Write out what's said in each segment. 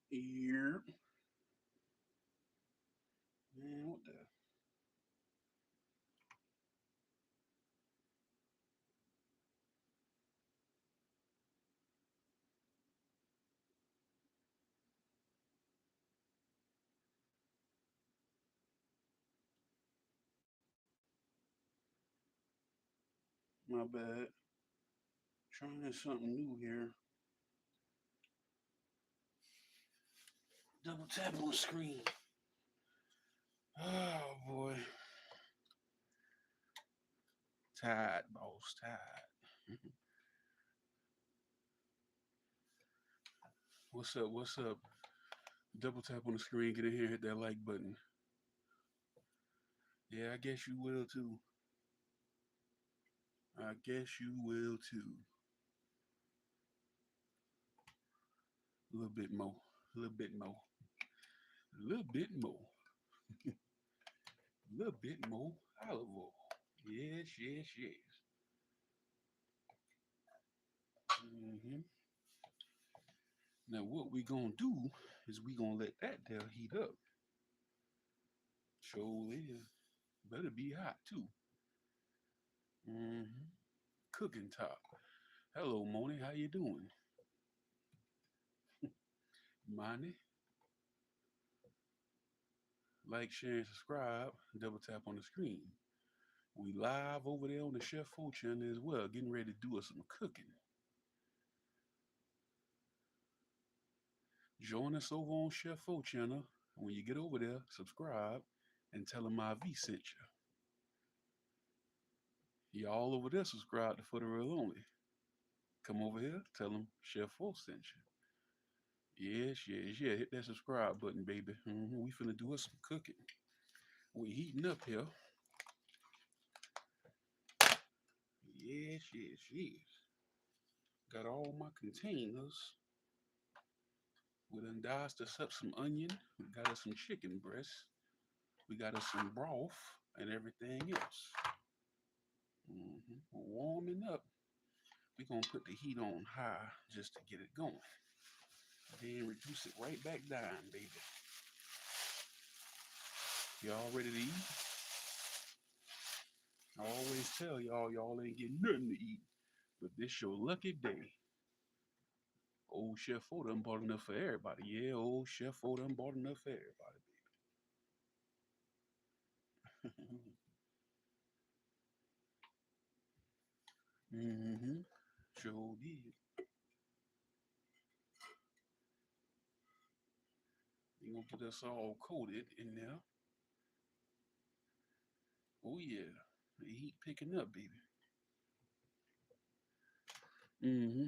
Here, man, what the? My bad. Trying something new here. Double tap on the screen. Oh boy, tired, boss, tired. What's up? What's up? Double tap on the screen. Get in here. Hit that like button. Yeah, I guess you will too. I guess you will too. A little bit more. A little bit more. A little bit more. A little bit more olive oil. Yes, yes, yes. hmm Now what we gonna do is we gonna let that there heat up. Sure is. Better be hot too. hmm Cooking top. Hello, Moni. How you doing? Money. Like, share, and subscribe. Double tap on the screen. We live over there on the Chef Food channel as well, getting ready to do us some cooking. Join us over on Chef Food channel. When you get over there, subscribe and tell them my V sent you. Y'all over there subscribe to For the Real Only. Come over here, tell them Chef Food sent you. Yes, yes, yeah. Hit that subscribe button, baby. We finna do us some cooking. We heating up here. Yes, yes, yes. Got all my containers. We done diced us up some onion. We got us some chicken breast. We got us some broth and everything else. We're warming up. We're going to put the heat on high just to get it going. Then reduce it right back down, baby. Y'all ready to eat? I always tell y'all ain't getting nothing to eat. But this your lucky day. Old Chef O done bought enough for everybody. Yeah, old Chef O done bought enough for everybody, baby. mm-hmm. Sure did. You gonna get us all coated in there. Oh yeah. The heat picking up, baby.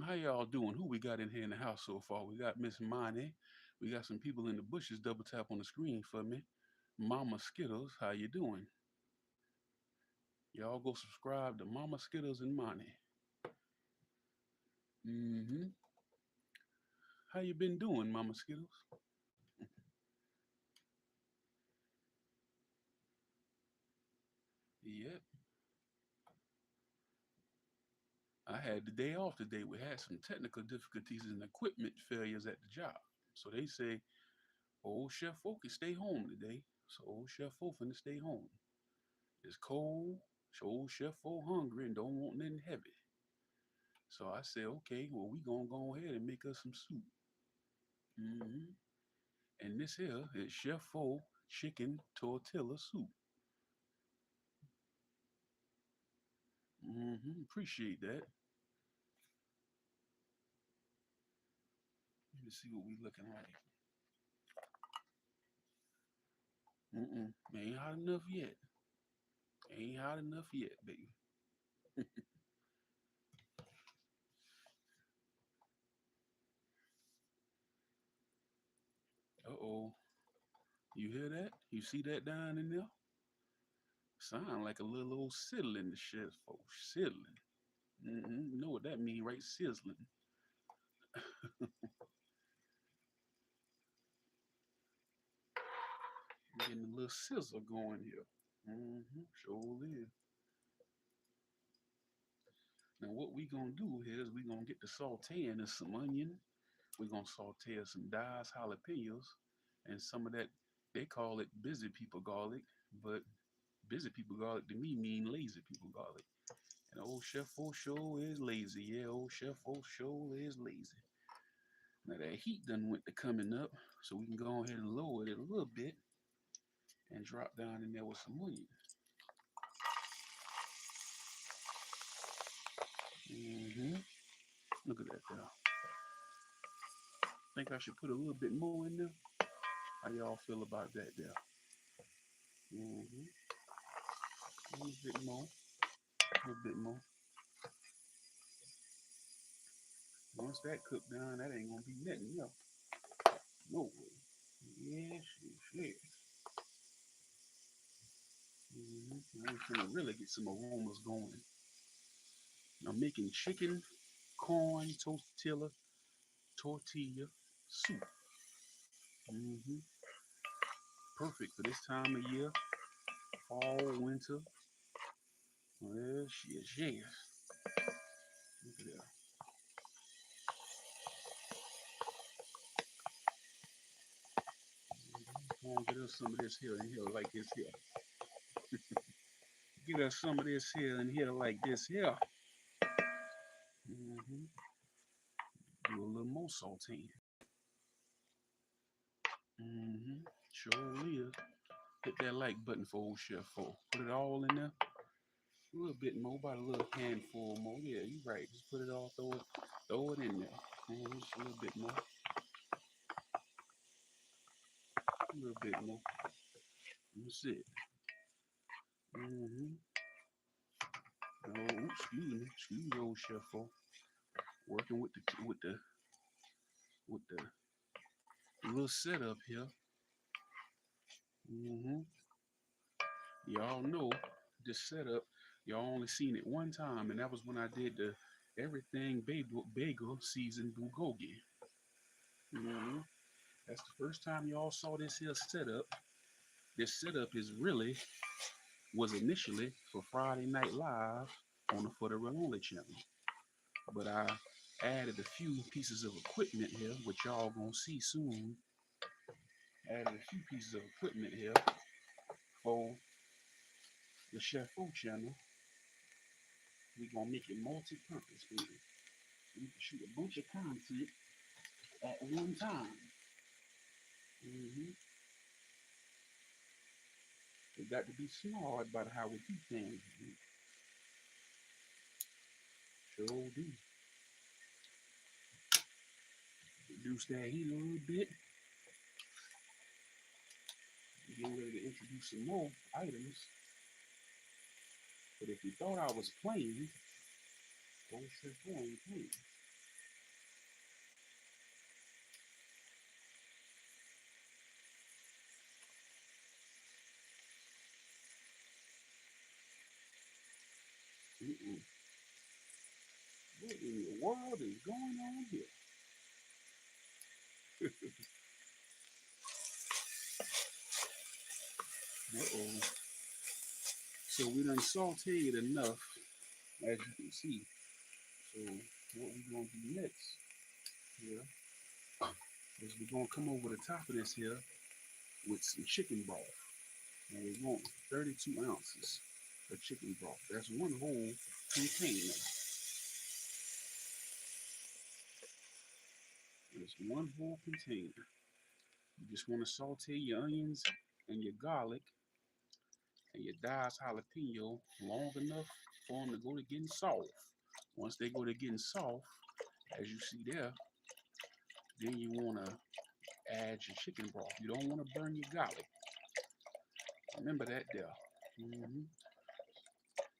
How y'all doing? Who we got in here in the house so far? We got Miss Money. We got some people in the bushes. Double tap on the screen for me. Mama Skittles, how you doing? Y'all go subscribe to Mama Skittles and Money. Mm-hmm. How you been doing, Mama Skittles? Yep. I had the day off today. We had some technical difficulties and equipment failures at the job. So they say, old Chef Folk can stay home today. So old Chef Folk finna stay home. It's cold. So old Chef Folk hungry and don't want nothing heavy. So I said, okay, well, we gonna go ahead and make us some soup. hmm And this here is Chef Fo Chicken Tortilla Soup. Appreciate that. Let me see what we looking like. Ain't hot enough yet. Ain't hot enough yet, baby. Uh-oh. You hear that? You see that down in there? Sound like a little old sizzling the chef folks. Sizzling. You know what that mean, right? Sizzling. Getting a little sizzle going here. Sure is. Now what we gonna do here is we gonna get the sauteing of some onion. We're gonna saute some diced jalapenos and some of that. They call it busy people garlic, but busy people garlic to me mean lazy people garlic. And old Chef O show is lazy. Yeah, old Chef O show is lazy. Now that heat done went to coming up, so we can go ahead and lower it a little bit and drop down in there with some onion. Mm-hmm. Look at that there. Think I should put a little bit more in there? How y'all feel about that there? Mm-hmm. A little bit more. A little bit more. Once that cooked down, that ain't gonna be nothing, yo. No way. Yes, yes, yes. Mm-hmm. I'm gonna really get some aromas going. I'm making chicken, corn, tortilla soup. Mm-hmm. Perfect for this time of year, fall, winter. Yes, yes, yes. Look at that. Come on, get us some of this here and here like this here. Get us some of this here and here like this here. Mm-hmm. Do a little more sauteing. Mm-hmm. Sure is. Hit that like button for old Chef 4. Put it all in there. A little bit more, about a little handful more. Yeah, you're right. Just put it all, throw it in there. Just a little bit more. A little bit more. That's it. Mm-hmm. Oh, excuse me, old Chef 4. Working with the little setup here. Mm-hmm. Y'all know this setup. Y'all only seen it one time, and that was when I did the everything bagel seasoned bulgogi. Mm-hmm. That's the first time y'all saw this here setup. This setup is really was initially for Friday Night Live on the For the Real Only channel, but I added a few pieces of equipment here, which y'all gonna see soon. Added a few pieces of equipment here for the Chef O channel. We gonna make it multi-purpose, baby. We can shoot a bunch of content at one time. Mm-hmm. We got to be smart about how we do things. Sure do. Reduce that heat a little bit. Getting ready to introduce some more items. But if you thought I was playing, don't shit playing, please. Mm-mm. What in the world is going on here? Uh-oh. So we done sauteed enough, as you can see. So what we gonna do next here is we're gonna come over the top of this here with some chicken broth. And we want 32 ounces of chicken broth. That's one whole container. It's one whole container. You just want to saute your onions and your garlic and your diced jalapeno long enough for them to go to getting soft. Once they go to getting soft, as you see there, then you want to add your chicken broth. You don't want to burn your garlic. Remember that there. Mm-hmm.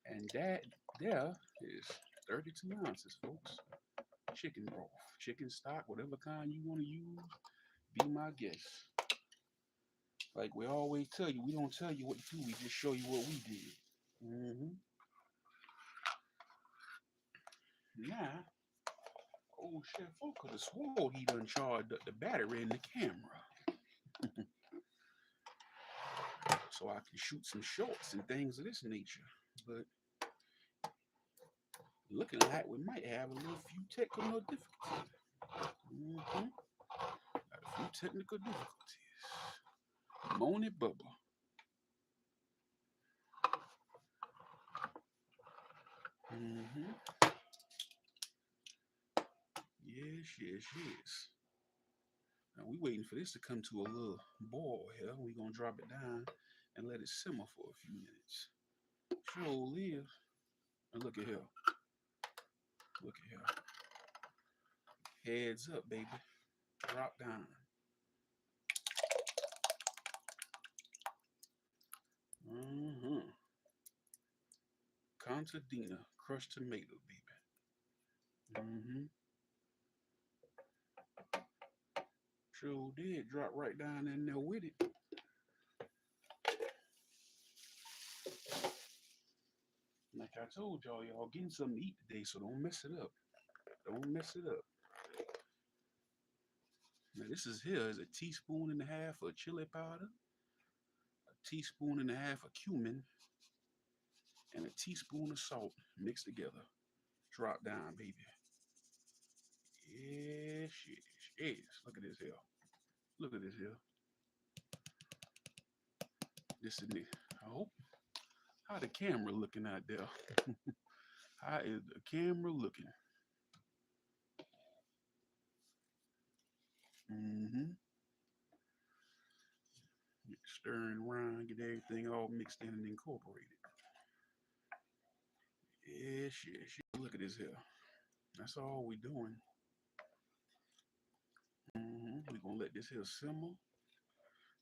And that there is 32 ounces, folks. Chicken broth, chicken stock, whatever kind you want to use, be my guest. Like we always tell you, we don't tell you what to do, we just show you what we did. Mm-hmm. Now, old Chef O could have swore he done charged up the battery in the camera. So I can shoot some shorts and things of this nature. But looking like we might have a little few technical difficulties. Mm-hmm. Got a few technical difficulties. Moan it, Bubba. Mm-hmm. Yes, yes, yes. Now we waiting for this to come to a little boil here. We gonna drop it down and let it simmer for a few minutes. Sure live. And look at here. Look at here. Heads up, baby. Drop down. Mm-hmm. Contadina, crushed tomato, baby. Mm-hmm. Sure did drop right down in there with it. Like I told y'all getting something to eat today, so don't mess it up. Don't mess it up. Now this is here is a teaspoon and a half of chili powder, a teaspoon and a half of cumin, and a teaspoon of salt mixed together. Drop down, baby. Yes, yes, yes. Look at this here. Look at this here. This is it. I hope. How the camera looking out there? How is the camera looking? Mm-hmm. Get stirring around, get everything all mixed in and incorporated. Yes, yes, yes. Look at this here. That's all we doing. We're gonna let this here simmer.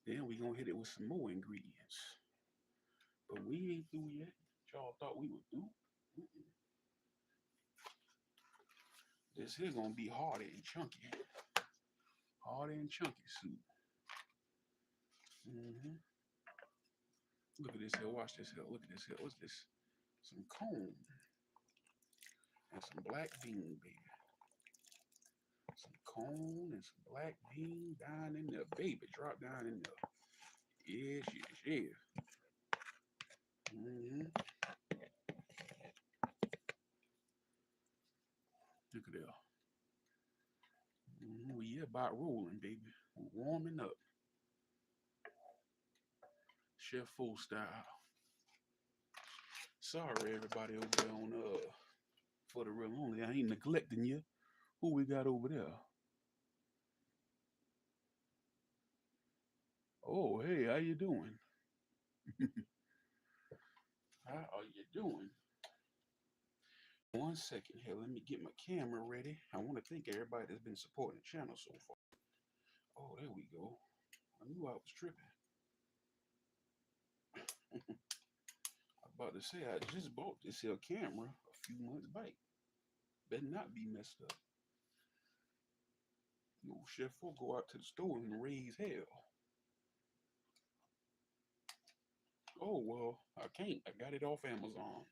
Then we're gonna hit it with some more ingredients. But we ain't through yet. Y'all thought we would do. Mm-mm. This here gonna be hearty and chunky. Hearty and chunky soup. Mm-hmm. Look at this here. Watch this here. Look at this here. What's this? Some corn and some black bean, baby. Some corn and some black bean down in there, baby. Drop down in there. Yes, yes, yes. Mm-hmm. Look at that. Mm-hmm. We about rolling, baby. We're warming up. Chef full style. Sorry, everybody over there on for the real only. I ain't neglecting you. Who we got over there? Oh, hey, how you doing? How are you doing? 1 second here. Let me get my camera ready. I want to thank everybody that's been supporting the channel so far. Oh, there we go. I knew I was tripping. I was about to say I just bought this here camera a few months back. Better not be messed up. No chef will go out to the store and raise hell. Oh well, I can't. I got it off Amazon.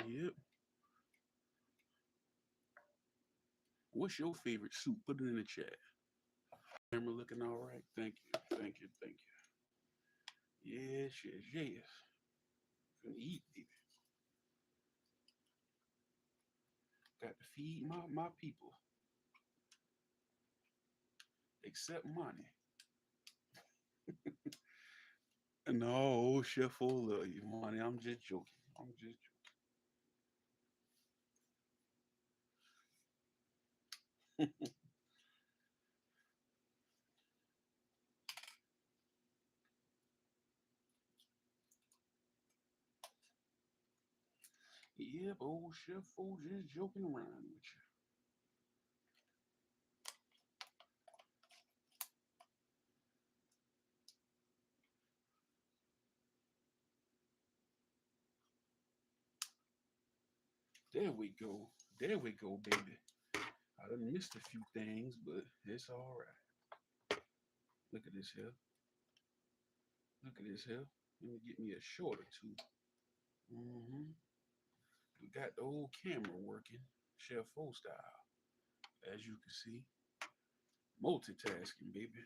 Yep. What's your favorite soup? Put it in the chat. Camera looking all right. Thank you. Thank you. Thank you. Yes, yes, yes. Gonna eat, baby. Got to feed my people. Except money. No, chef will love you, money. I'm just joking. I'm just joking. Yep, old chef fool just joking around with you. There we go. There we go, baby. I done missed a few things, but it's all right. Look at this here. Look at this here. Let me get me a short or two. Mm-hmm. We got the old camera working, Chef Fo style, as you can see. Multitasking, baby.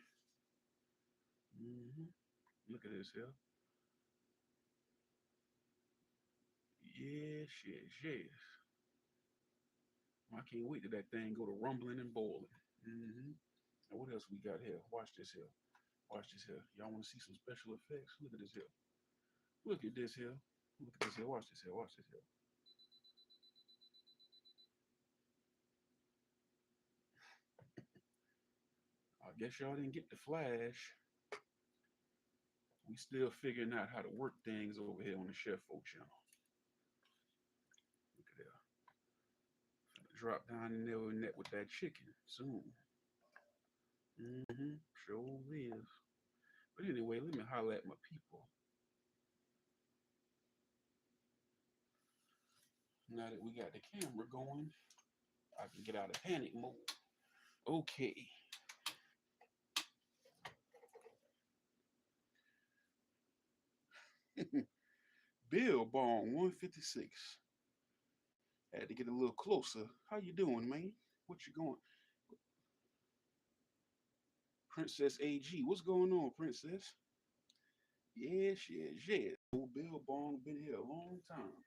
Mm-hmm. Look at this here. Yes, yes, yes. I can't wait till that thing go to rumbling and boiling. Mm-hmm. And what else we got here? Watch this here. Watch this here. Y'all want to see some special effects? Look at this here. Look at this here. Look at this here. Watch this here. Watch this here. I guess y'all didn't get the flash. We still figuring out how to work things over here on the Chef Folk channel. Look at that. Finna drop down in there with that chicken soon. Mm-hmm. Sure is. But anyway, let me holler at my people. Now that we got the camera going, I can get out of panic mode. Okay. Bill Bong 156. Had to get a little closer. How you doing, man? What you going? Princess AG. What's going on, Princess? Yes, yes, yes. Old Bill Bong been here a long time.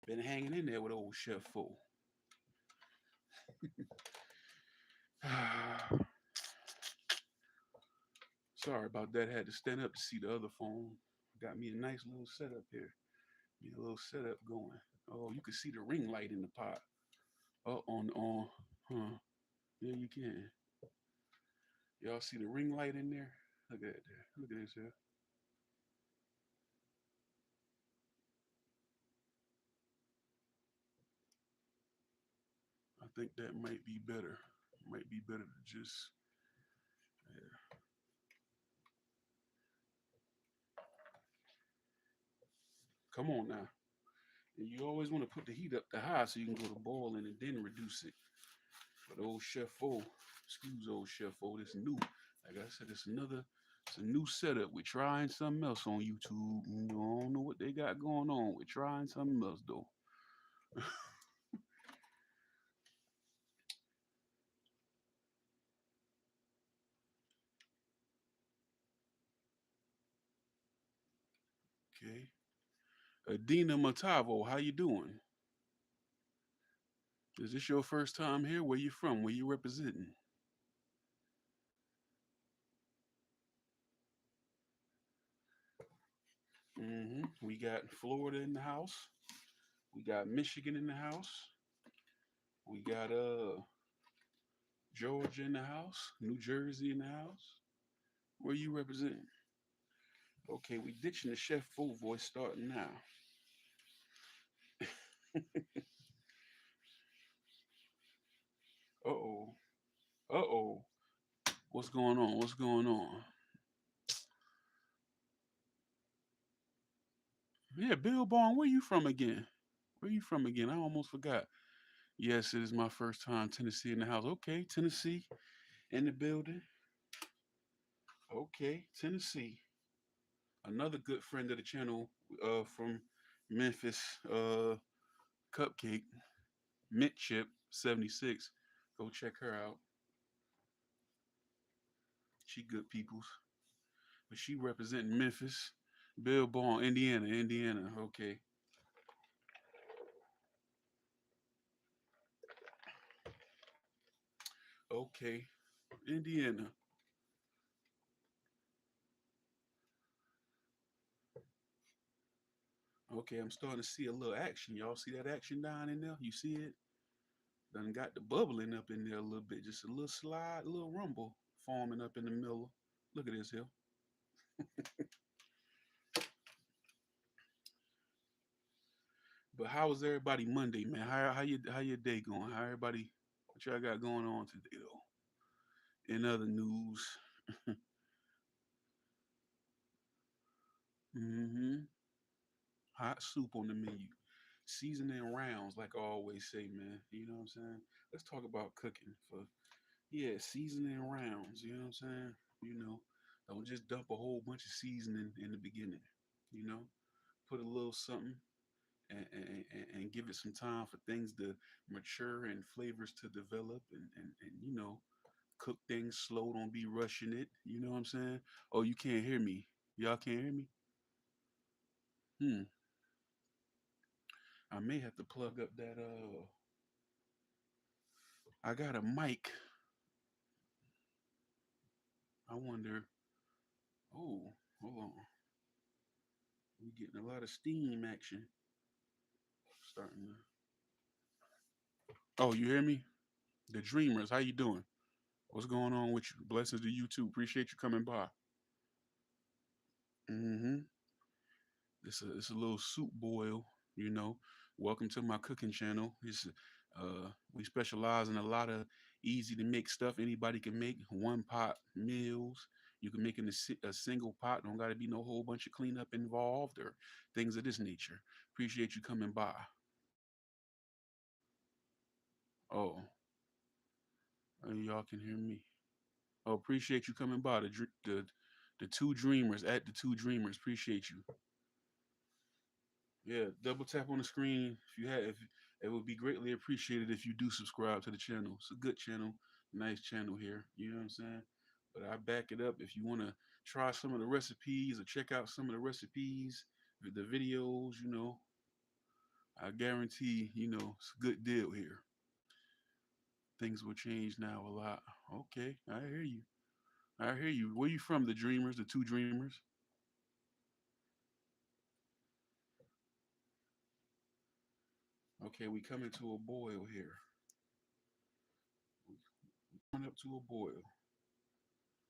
Been hanging in there with old Chef Fo. Sorry about that. Had to stand up to see the other phone. Got me a nice little setup here. Get a little setup going. Oh, you can see the ring light in the pot. On. Huh. Yeah, you can. Y'all see the ring light in there? Look at that there. Look at this here. I think that might be better. Might be better to just, yeah. Come on now. And you always want to put the heat up to high so you can go to boiling and then reduce it. But old Chef O, excuse old Chef O, this new, like I said, it's a new setup. We're trying something else on YouTube. You know, I don't know what they got going on. We're trying something else though. Okay. Adina Matavo, how you doing? Is this your first time here? Where you from? Where you representing? We got Florida in the house. We got Michigan in the house. We got Georgia in the house. New Jersey in the house. Where you representing? Okay, we ditching the Chef Full voice starting now. Uh oh. Uh oh. What's going on? What's going on? Yeah, Bill Bong, where you from again? Where you from again? I almost forgot. Yes, it is my first time Tennessee in the house. Okay, Tennessee in the building. Okay, Tennessee. Another good friend of the channel from Memphis, Cupcake, Mint Chip 76. Go check her out. She good peoples. But she representing Memphis. Bill Bond, Indiana, Indiana. Okay. Okay. Indiana. Okay, I'm starting to see a little action. Y'all see that action down in there? You see it? Done got the bubbling up in there a little bit. Just a little slide, a little rumble forming up in the middle. Look at this here. But how was everybody Monday, man? How your day going? How everybody what y'all got going on today though? In other news. Mm-hmm. Hot soup on the menu. Seasoning rounds, like I always say, man. You know what I'm saying? Let's talk about cooking for yeah, seasoning rounds, you know what I'm saying? You know, don't just dump a whole bunch of seasoning in the beginning. You know, put a little something and give it some time for things to mature and flavors to develop and you know, cook things slow, don't be rushing it. You know what I'm saying? Oh, you can't hear me. Y'all can't hear me? Hmm. I may have to plug up that I got a mic. I wonder. Oh, hold on. We getting a lot of steam action. Starting to. Oh, you hear me? The Dreamers, how you doing? What's going on with you? Blessings to you too. Appreciate you coming by. Mm-hmm. It's a little soup boil, you know. Welcome to my cooking channel. We specialize in a lot of easy to make stuff anybody can make. One pot meals. You can make in a single pot. Don't got to be no whole bunch of cleanup involved or things of this nature. Appreciate you coming by. Oh, y'all can hear me. Oh, appreciate you coming by. The two dreamers at the two dreamers. Appreciate you. Yeah, double tap on the screen if you have. If it would be greatly appreciated if you do subscribe to the channel. It's a good channel, nice channel here. You know what I'm saying? But I back it up if you want to try some of the recipes or check out some of the recipes, the videos. I guarantee it's a good deal here. Things will change now a lot. Okay, I hear you. I hear you. Where you from? The Dreamers, the two Dreamers. Okay, we coming to a boil here. We coming up to a boil,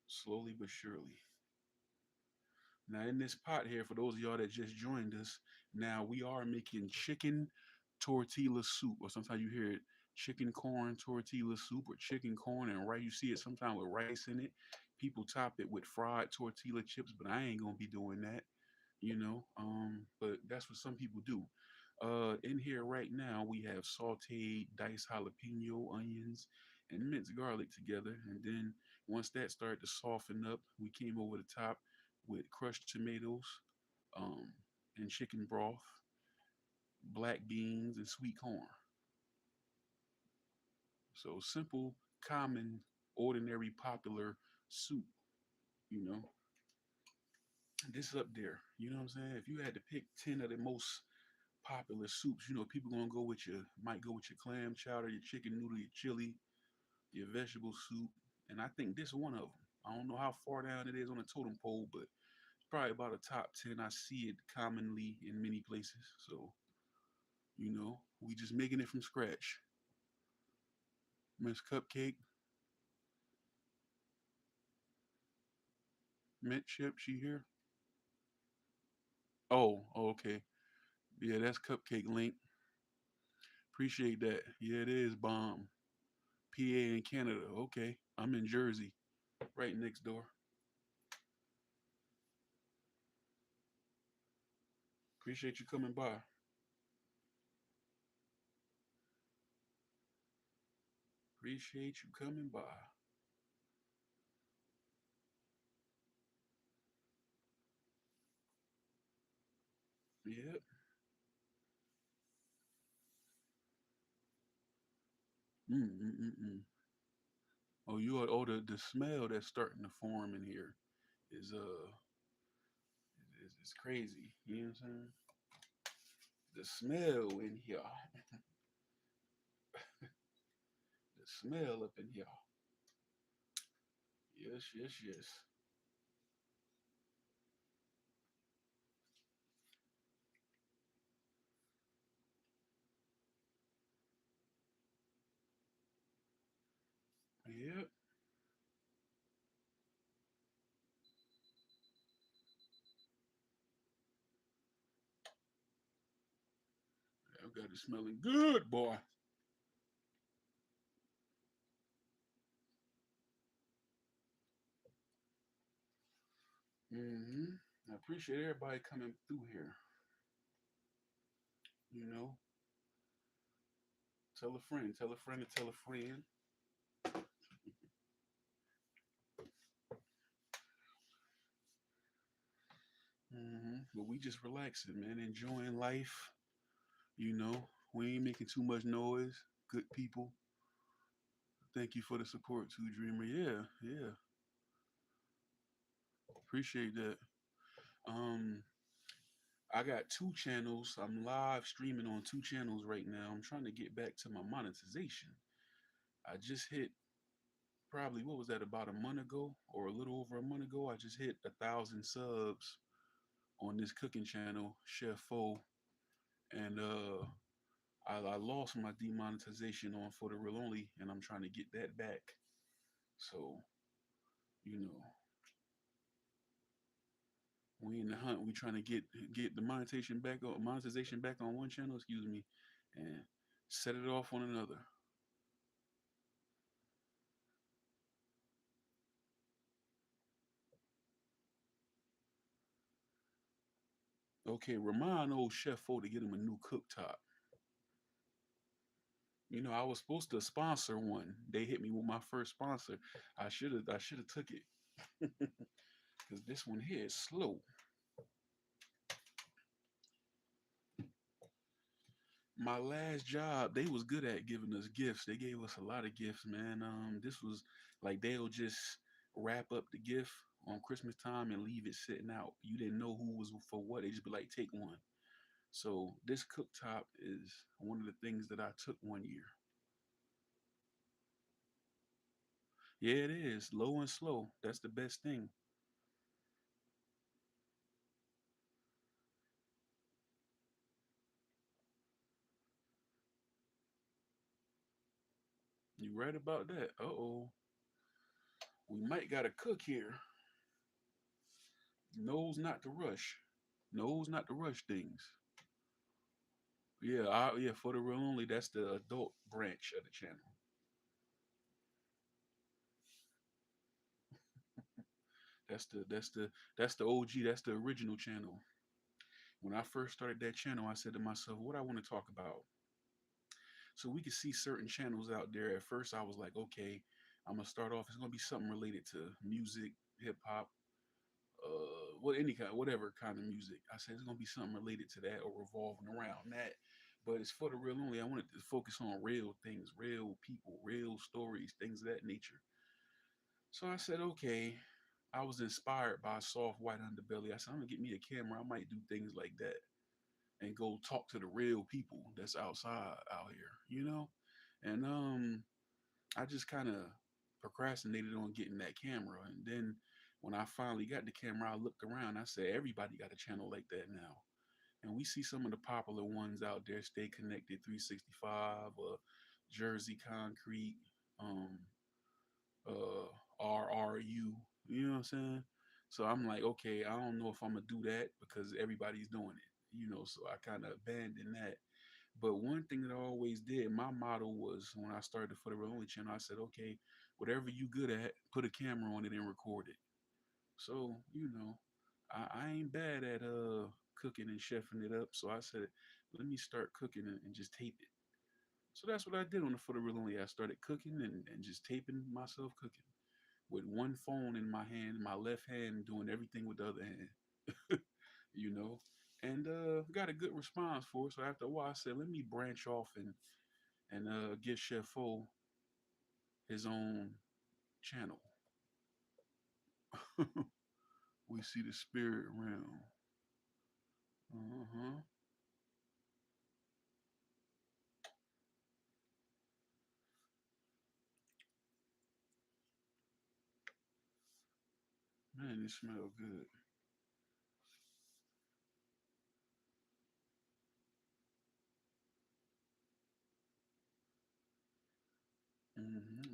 slowly but surely. Now, in this pot here, for those of y'all that just joined us, now we are making chicken tortilla soup, or sometimes you hear it chicken corn tortilla soup, or chicken corn and rice. You see it sometimes with rice in it. People top it with fried tortilla chips, but I ain't gonna be doing that. But that's what some people do. In here right now, we have sauteed diced jalapeno, onions, and minced garlic together. And then once that started to soften up, we came over the top with crushed tomatoes, um, and chicken broth, black beans, and sweet corn. So simple, common, ordinary, popular soup. You know, this up there. You know what I'm saying? If you had to pick 10 of the most popular soups, people gonna might go with your clam chowder, your chicken noodle, your chili, your vegetable soup, and I think this one of them. I don't know how far down it is on the totem pole, but it's probably about a top 10. I see it commonly in many places. So, we just making it from scratch. Miss Cupcake, mint chip, she here? Oh, okay. Yeah, that's Cupcake Link. Appreciate that. Yeah, it is bomb. PA in Canada. Okay. I'm in Jersey, right next door. Appreciate you coming by. Appreciate you coming by. Yep. Mm. Oh, the smell that's starting to form in here is crazy. You know what I'm saying? The smell in here. The smell up in here. Yes, yes, yes. Yep. I've got it smelling good, boy. I appreciate everybody coming through here. You know, tell a friend, tell a friend to tell a friend. But we just relaxing, man, enjoying life. We ain't making too much noise. Good people. Thank you for the support too, Dreamer. Yeah, yeah. Appreciate that. Um, I got two channels. I'm live streaming on two channels right now. I'm trying to get back to my monetization. I just hit probably what was that about a month ago or a little over a month ago. I just hit 1,000 subs on this cooking channel, Chef Fo, and I lost my demonetization on For the Real Only, and I'm trying to get that back. So you know, we in the hunt. We trying to get the monetization back on one channel. Excuse me, and set it off on another. Okay, remind old Chef Fo to get him a new cooktop. You know, I was supposed to sponsor one. They hit me with my first sponsor. I should have took it because this one here is slow. My last job, they was good at giving us gifts. They gave us a lot of gifts, man. This was like they'll just wrap up the gift on Christmas time and leave it sitting out. You didn't know who was for what. They just be like, take one. So this cooktop is one of the things that I took one year. Yeah, it is low and slow. That's the best thing. You right about that. Uh-oh. We might got to cook here. Knows not to rush. Knows not to rush things. Yeah, yeah, for the real only, that's the adult branch of the channel. That's the OG, that's the original channel. When I first started that channel, I said to myself, what I want to talk about. So we could see certain channels out there. At first I was like, okay, I'm gonna start off, it's gonna be something related to music, hip hop, what any kind, whatever kind of music. I said it's gonna be something related to that or revolving around that. But it's for the real only. I wanted to focus on real things, real people, real stories, things of that nature. So I said, okay. I was inspired by soft white underbelly. I said, I'm gonna get me a camera. I might do things like that and go talk to the real people that's outside out here, you know? And I just kind of procrastinated on getting that camera. And then when I finally got the camera, I looked around. I said, everybody got a channel like that now. And we see some of the popular ones out there, Stay Connected 365, Jersey Concrete, um, RRU. You know what I'm saying? So I'm like, okay, I don't know if I'm gonna do that because everybody's doing it. You know, so I kind of abandoned that. But one thing that I always did, my motto was when I started For the Real Only channel, I said, okay, whatever you good at, put a camera on it and record it. So, I ain't bad at cooking and chefing it up. So I said, let me start cooking and just tape it. So that's what I did on the For the Real Only. I started cooking and just taping myself cooking with one phone in my hand, my left hand doing everything with the other hand, you know, and got a good response for it. So after a while, I said, let me branch off and give Chef Fo his own channel. We see the spirit realm. Uh-huh. Man, it smell good.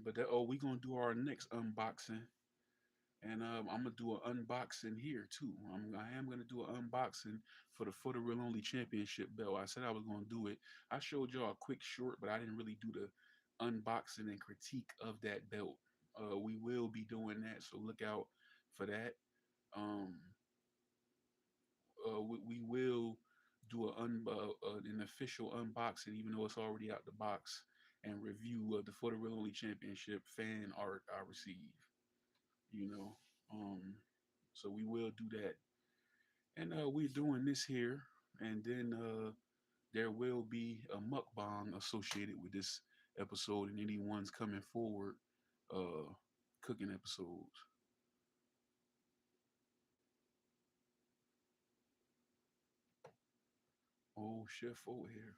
But we gonna do our next unboxing. And I'm gonna do an unboxing here too. I am gonna do an unboxing for the real only championship belt. I said I was gonna do it. I showed y'all a quick short, but I didn't really do the unboxing and critique of that belt. We will be doing that, so look out for that. Um, we will do an official unboxing, even though it's already out the box, and review of the for the real only championship fan art I received. You know, um, so we will do that. And we're doing this here, and then there will be a mukbang associated with this episode and any ones coming forward, uh, cooking episodes. Old chef over here.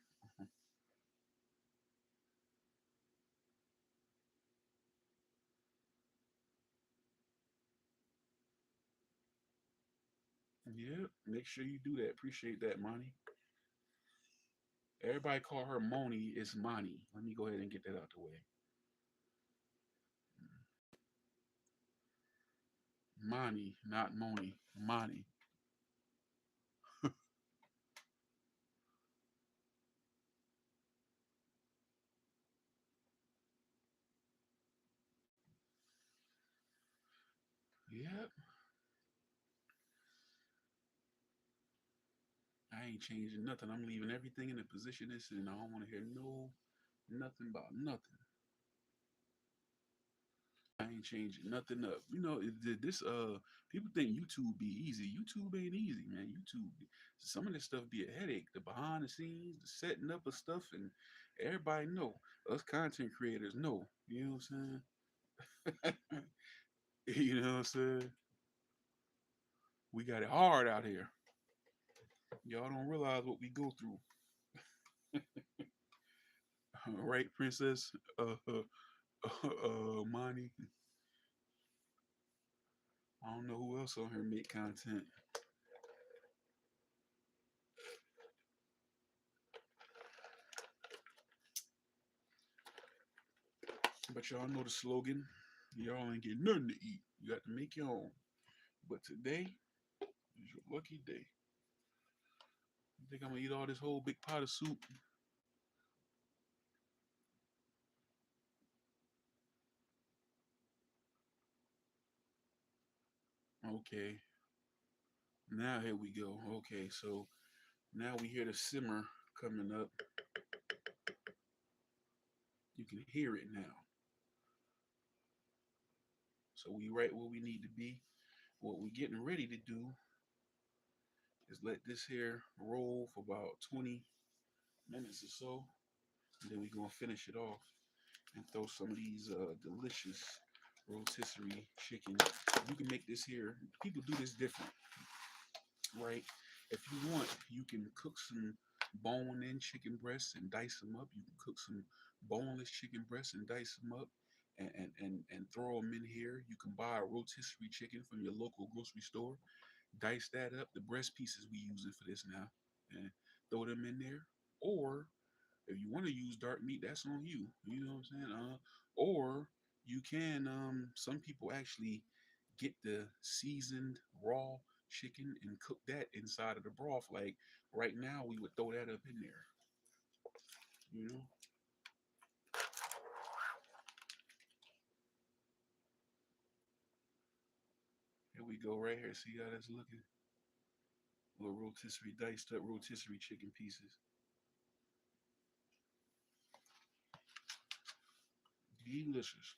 Yeah, make sure you do that. Appreciate that, Monty. Everybody call her Moni. It's Monty. Let me go ahead and get that out the way. Monty, not Moni. Monty. Yep. I ain't changing nothing. I'm leaving everything in the position it's in. I don't want to hear nothing about nothing. I ain't changing nothing up. You know, this people think YouTube be easy. YouTube ain't easy, man. YouTube, some of this stuff be a headache. The behind the scenes, the setting up of stuff, and everybody know. Us content creators know. You know what I'm saying? You know what I'm saying? We got it hard out here. Y'all don't realize what we go through, right, Princess? Monty. I don't know who else on here make content, but y'all know the slogan. Y'all ain't get nothing to eat. You got to make your own. But today is your lucky day. You think I'm gonna eat all this whole big pot of soup? Okay. Now here we go. Okay, so now we hear the simmer coming up. You can hear it now. So we right where we need to be. What we getting ready to do is let this here roll for about 20 minutes or so. And then we gonna finish it off and throw some of these delicious rotisserie chicken. You can make this here. People do this different, right? If you want, you can cook some bone-in chicken breasts and dice them up. You can cook some boneless chicken breasts and dice them up and throw them in here. You can buy a rotisserie chicken from your local grocery store, dice that up, the breast pieces we using for this now, and throw them in there. Or if you want to use dark meat, that's on you. You know what I'm saying? Or you can. Some people actually get the seasoned raw chicken and cook that inside of the broth. Like right now, we would throw that up in there. You know. Here we go, right here. See how that's looking? Little rotisserie, diced up rotisserie chicken pieces. Delicious.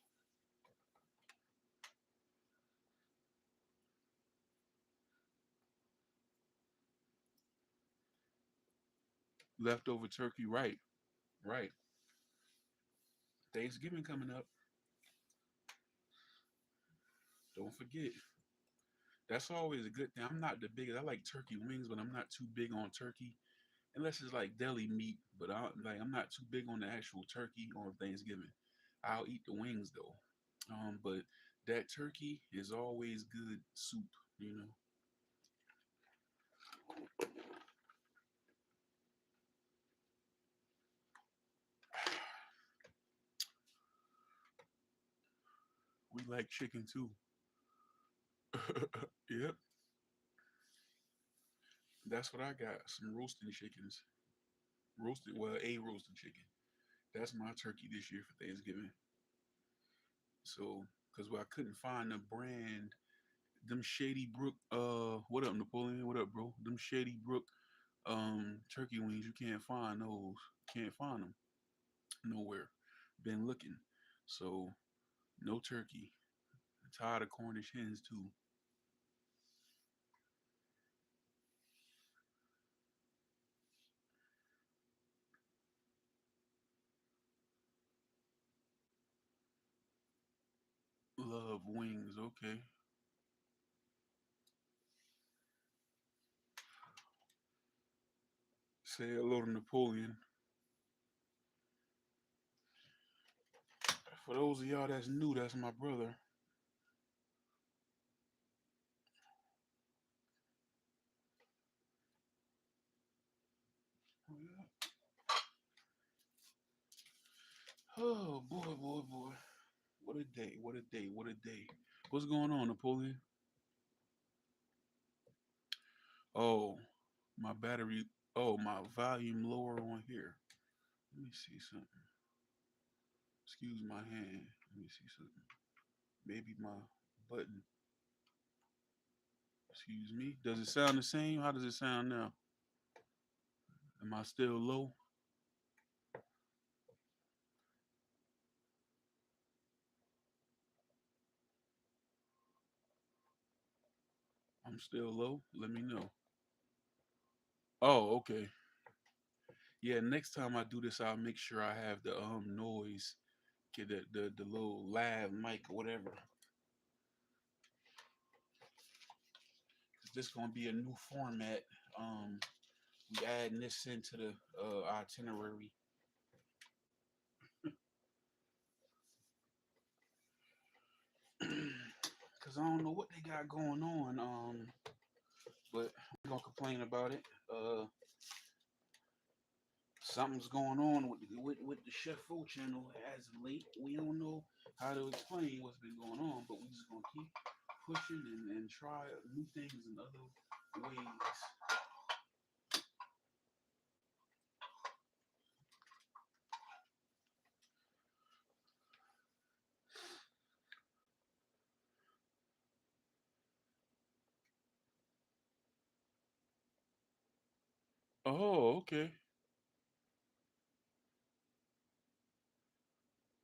Leftover turkey, right? Right. Thanksgiving coming up. Don't forget. That's always a good thing. I'm not the biggest. I like turkey wings, but I'm not too big on turkey unless it's like deli meat. But I'm not too big on the actual turkey on Thanksgiving. I'll eat the wings though. But that turkey is always good soup. You know, we like chicken too. Yep, that's what I got. Some roasted chickens, a roasted chicken. That's my turkey this year for Thanksgiving. So, because I couldn't find the brand, them Shady Brook, what up, Napoleon? What up, bro? Them Shady Brook, turkey wings, you can't find those. Can't find them nowhere. Been looking. So, no turkey. I'm tired of Cornish hens, too. Love wings, okay. Say hello to Napoleon. For those of y'all that's new, that's my brother. Oh boy, boy, boy. What a day, what a day, what a day. What's going on, Napoleon? Oh, my battery, oh, my volume lower on here. Let me see something. Excuse my hand. Let me see something. Maybe my button. Excuse me. Does it sound the same? How does it sound now? Am I still low? I'm still low. Let me know. Oh, okay. Yeah, next time I do this, I'll make sure I have the noise, get the little lav mic or whatever. This gonna be a new format. Um, we adding this into the itinerary. Cause I don't know what they got going on. But we gonna complain about it. Something's going on with the Chef Fo channel as of late. We don't know how to explain what's been going on, but we just gonna keep pushing and try new things in other ways. Oh, okay.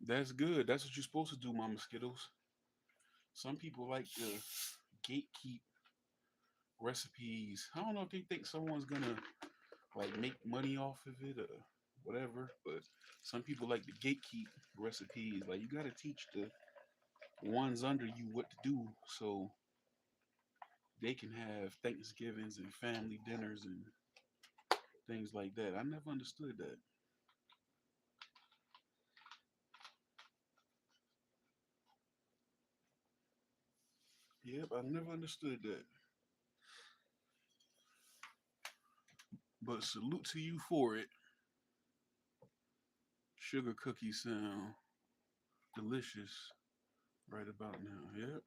That's good. That's what you're supposed to do, my mosquitoes. Some people like to gatekeep recipes. I don't know if they think someone's gonna like make money off of it or whatever, but some people like to gatekeep recipes. Like you gotta teach the ones under you what to do so they can have Thanksgivings and family dinners and things like that. I never understood that. Yep, I never understood that. But salute to you for it. Sugar cookies sound delicious right about now. Yep.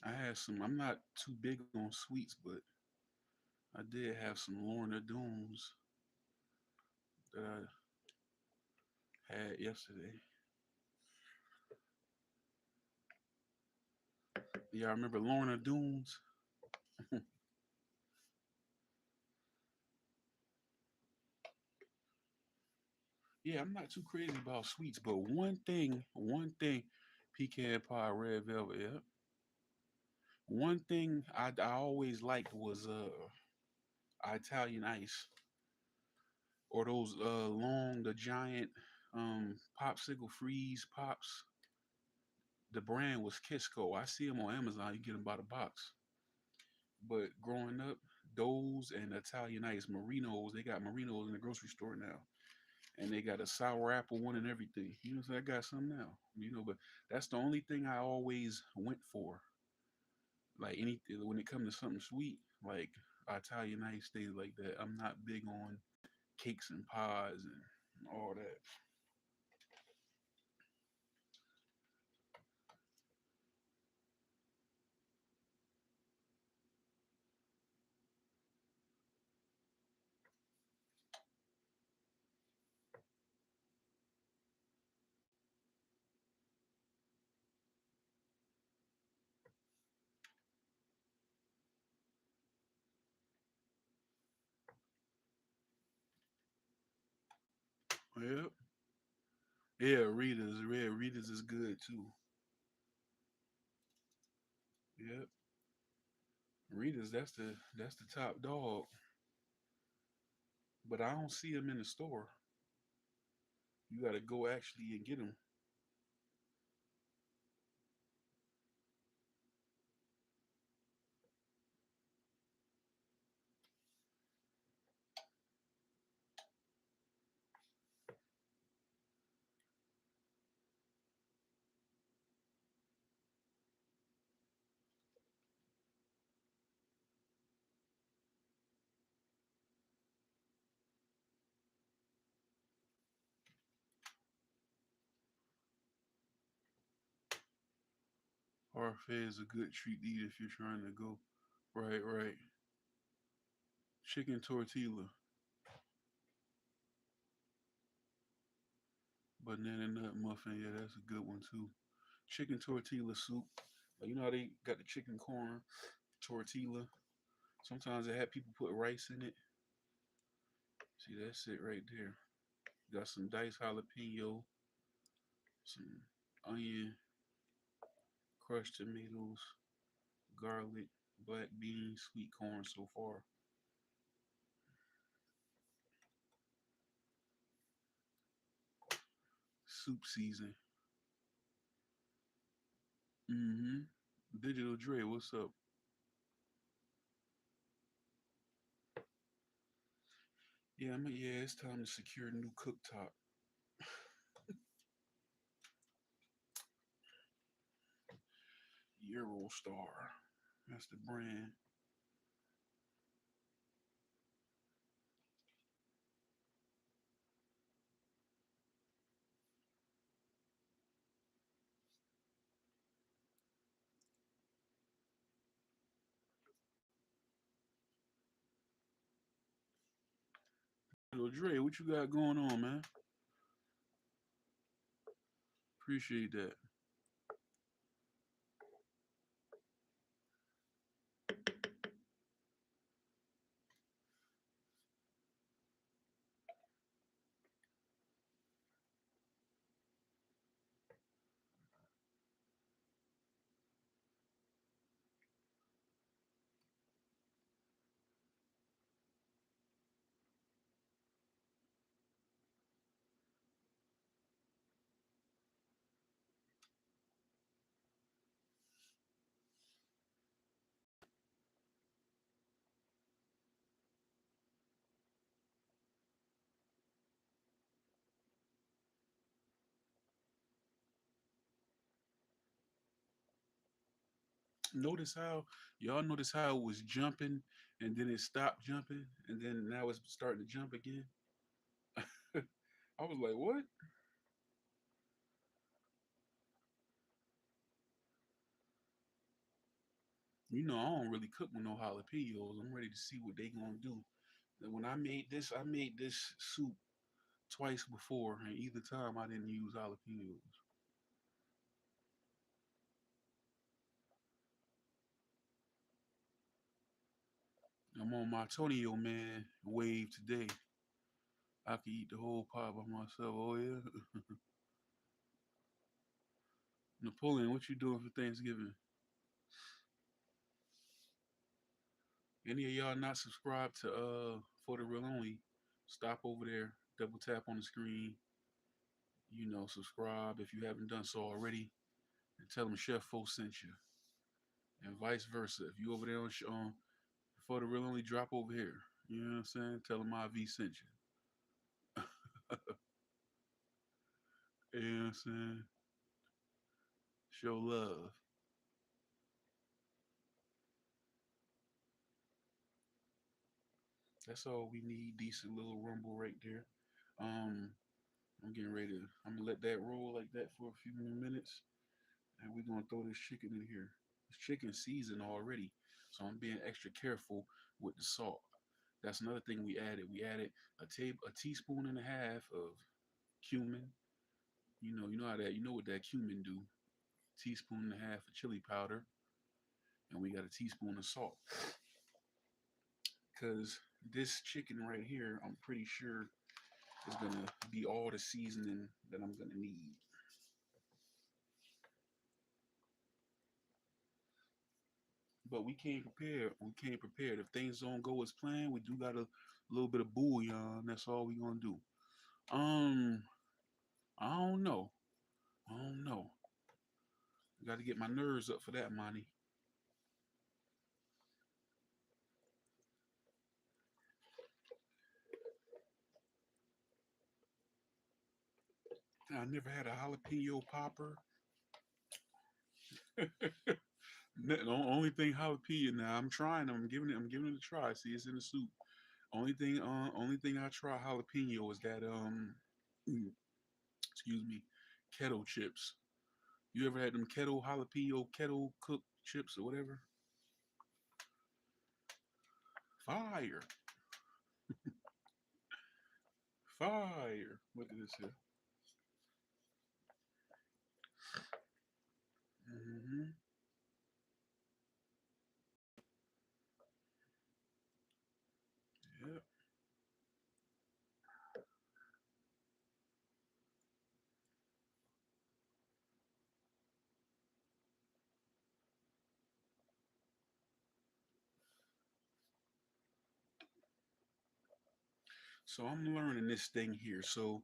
I had some. I'm not too big on sweets, but I did have some Lorna Dooms that I had yesterday. Yeah, I remember Lorna Dooms. Yeah, I'm not too crazy about sweets, but one thing, pecan pie, red velvet. Yeah. One thing I always liked was Italian ice or those long the giant popsicle freeze pops. The brand was Kisco. I see them on Amazon. You get them by the box. But growing up, those and Italian ice Marinos, they got Marinos in the grocery store now. And they got a sour apple one and everything. You know, so I got some now. You know, but that's the only thing I always went for. Like anything when it comes to something sweet, like Italian ice, things like that. I'm not big on cakes and pies and all that. Yep. Yeah, Rita's. Yeah, Rita's is good too. Yep. Rita's that's the top dog. But I don't see them in the store. You gotta go actually and get them. Parfait is a good treat to eat if you're trying to go. Right, right. Chicken tortilla, banana nut muffin. Yeah, that's a good one too. Chicken tortilla soup. Like, you know how they got the chicken corn tortilla. Sometimes they have people put rice in it. See, that's it right there. Got some diced jalapeno, some onion, crushed tomatoes, garlic, black beans, sweet corn so far. Soup season. Mm-hmm. Digital Dre, what's up? Yeah, yeah, it's time to secure a new cooktop. Eurostar. That's the brand. Yo, Dre, what you got going on, man? Appreciate that. Notice how y'all notice how it was jumping and then it stopped jumping and then now it's starting to jump again. I was like, what? You know, I don't really cook with no jalapenos. I'm ready to see what they gonna do. And when I made this soup twice before, and either time I didn't use jalapenos. I'm on my Tonio man wave today. I could eat the whole pot by myself. Oh yeah. Napoleon, what you doing for Thanksgiving? Any of y'all not subscribed to For the Real Only, stop over there, double tap on the screen, subscribe if you haven't done so already, and tell them Chef Fo sent you, and vice versa. If you over there on For the Real Only, drop over here. You know what I'm saying? Tell them IV sent you. You know what I'm saying? Show love. That's all we need. Decent little rumble right there. Um, I'm getting ready to. I'm gonna let that roll like that for a few more minutes, and we're gonna throw this chicken in here. It's chicken seasoned already, so I'm being extra careful with the salt. That's another thing we added. We added a teaspoon and a half of cumin. You know how that. You know what that cumin do. Teaspoon and a half of chili powder, and we got a teaspoon of salt. Cause this chicken right here, I'm pretty sure is gonna be all the seasoning that I'm gonna need. But we came prepared. We came prepared. If things don't go as planned, we do got a little bit of bouillon. That's all we gonna do. Um, I don't know. I don't know. Got to get my nerves up for that, Monty. I never had a jalapeno popper. The only thing jalapeno now. I'm trying. I'm giving it a try. See, it's in the soup. Only thing I try jalapeno is that mm, excuse me, kettle chips. You ever had them kettle jalapeno kettle cooked chips or whatever? Fire, fire. Look at this here. Hmm. Yep. So I'm learning this thing here. So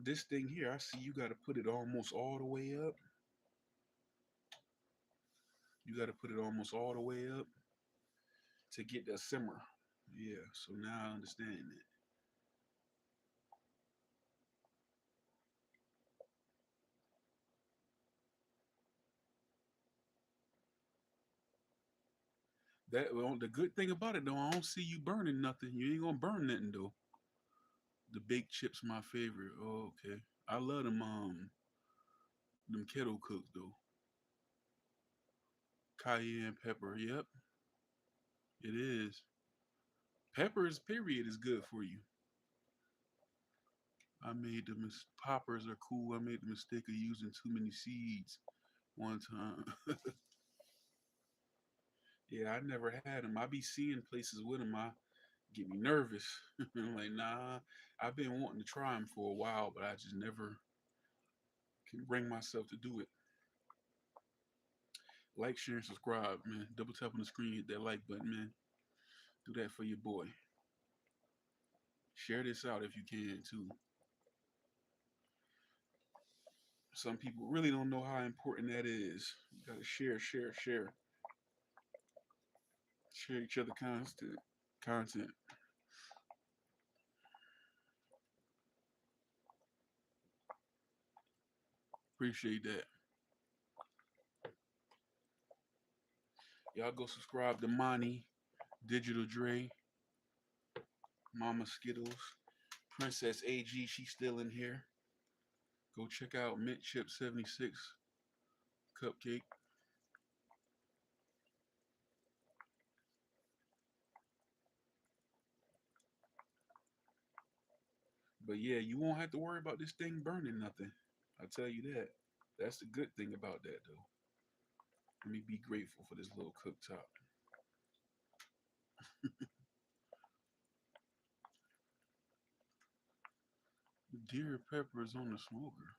this thing here, I see you got to put it almost all the way up. You got to put it almost all the way up to get that simmer. Yeah. So now I understand it. Well, the good thing about it though, I don't see you burning nothing. You ain't gonna burn nothing though. The baked chips my favorite. Oh, okay. I love them kettle cooks though. Cayenne pepper. Yep, it is. Peppers, period, is good for you. Poppers are cool. I made the mistake of using too many seeds one time. Yeah, I never had them. I be seeing places with them. I get me nervous. I'm like, nah. I've been wanting to try them for a while, but I just never can bring myself to do it. Like, share, and subscribe, man. Double tap on the screen, hit that like button, man. Do that for your boy. Share this out if you can too. Some people really don't know how important that is. You gotta share, share, share, share each other content. Appreciate that. Y'all go subscribe to Monty, Digital Dre, Mama Skittles, Princess AG. She's still in here. Go check out Mint Chip 76 Cupcake. But yeah, you won't have to worry about this thing burning nothing. I'll tell you that. That's the good thing about that, though. Let me be grateful for this little cooktop. Deer peppers on the smoker.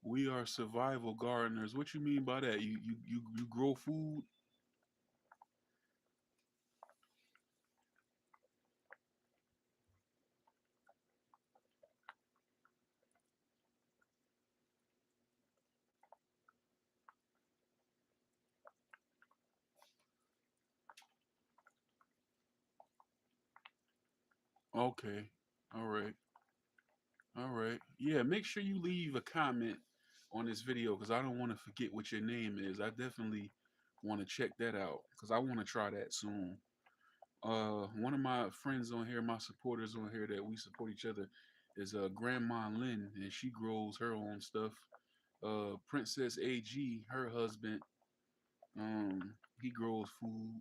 We are survival gardeners. What you mean by that? You grow food? Okay. All right. All right. Yeah, make sure you leave a comment on this video because I don't want to forget what your name is. I definitely want to check that out because I want to try that soon. One of my friends on here, my supporters on here that we support each other, is Grandma Lynn, and she grows her own stuff. Princess AG, her husband, he grows food.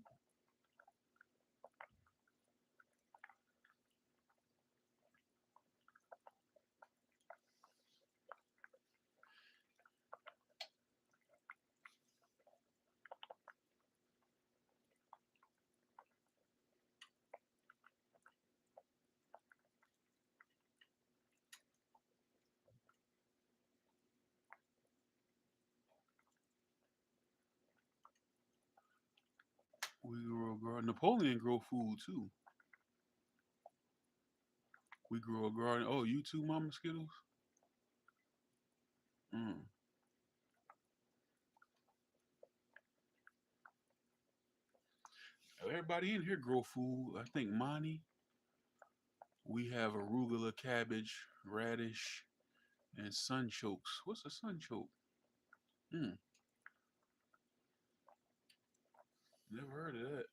We grow Napoleon grow food too. We grow a garden. Oh, you too, Mama Skittles? Mm. Everybody in here grow food. I think Monty. We have arugula, cabbage, radish, and sunchokes. What's a sunchoke? Hmm, never heard of that.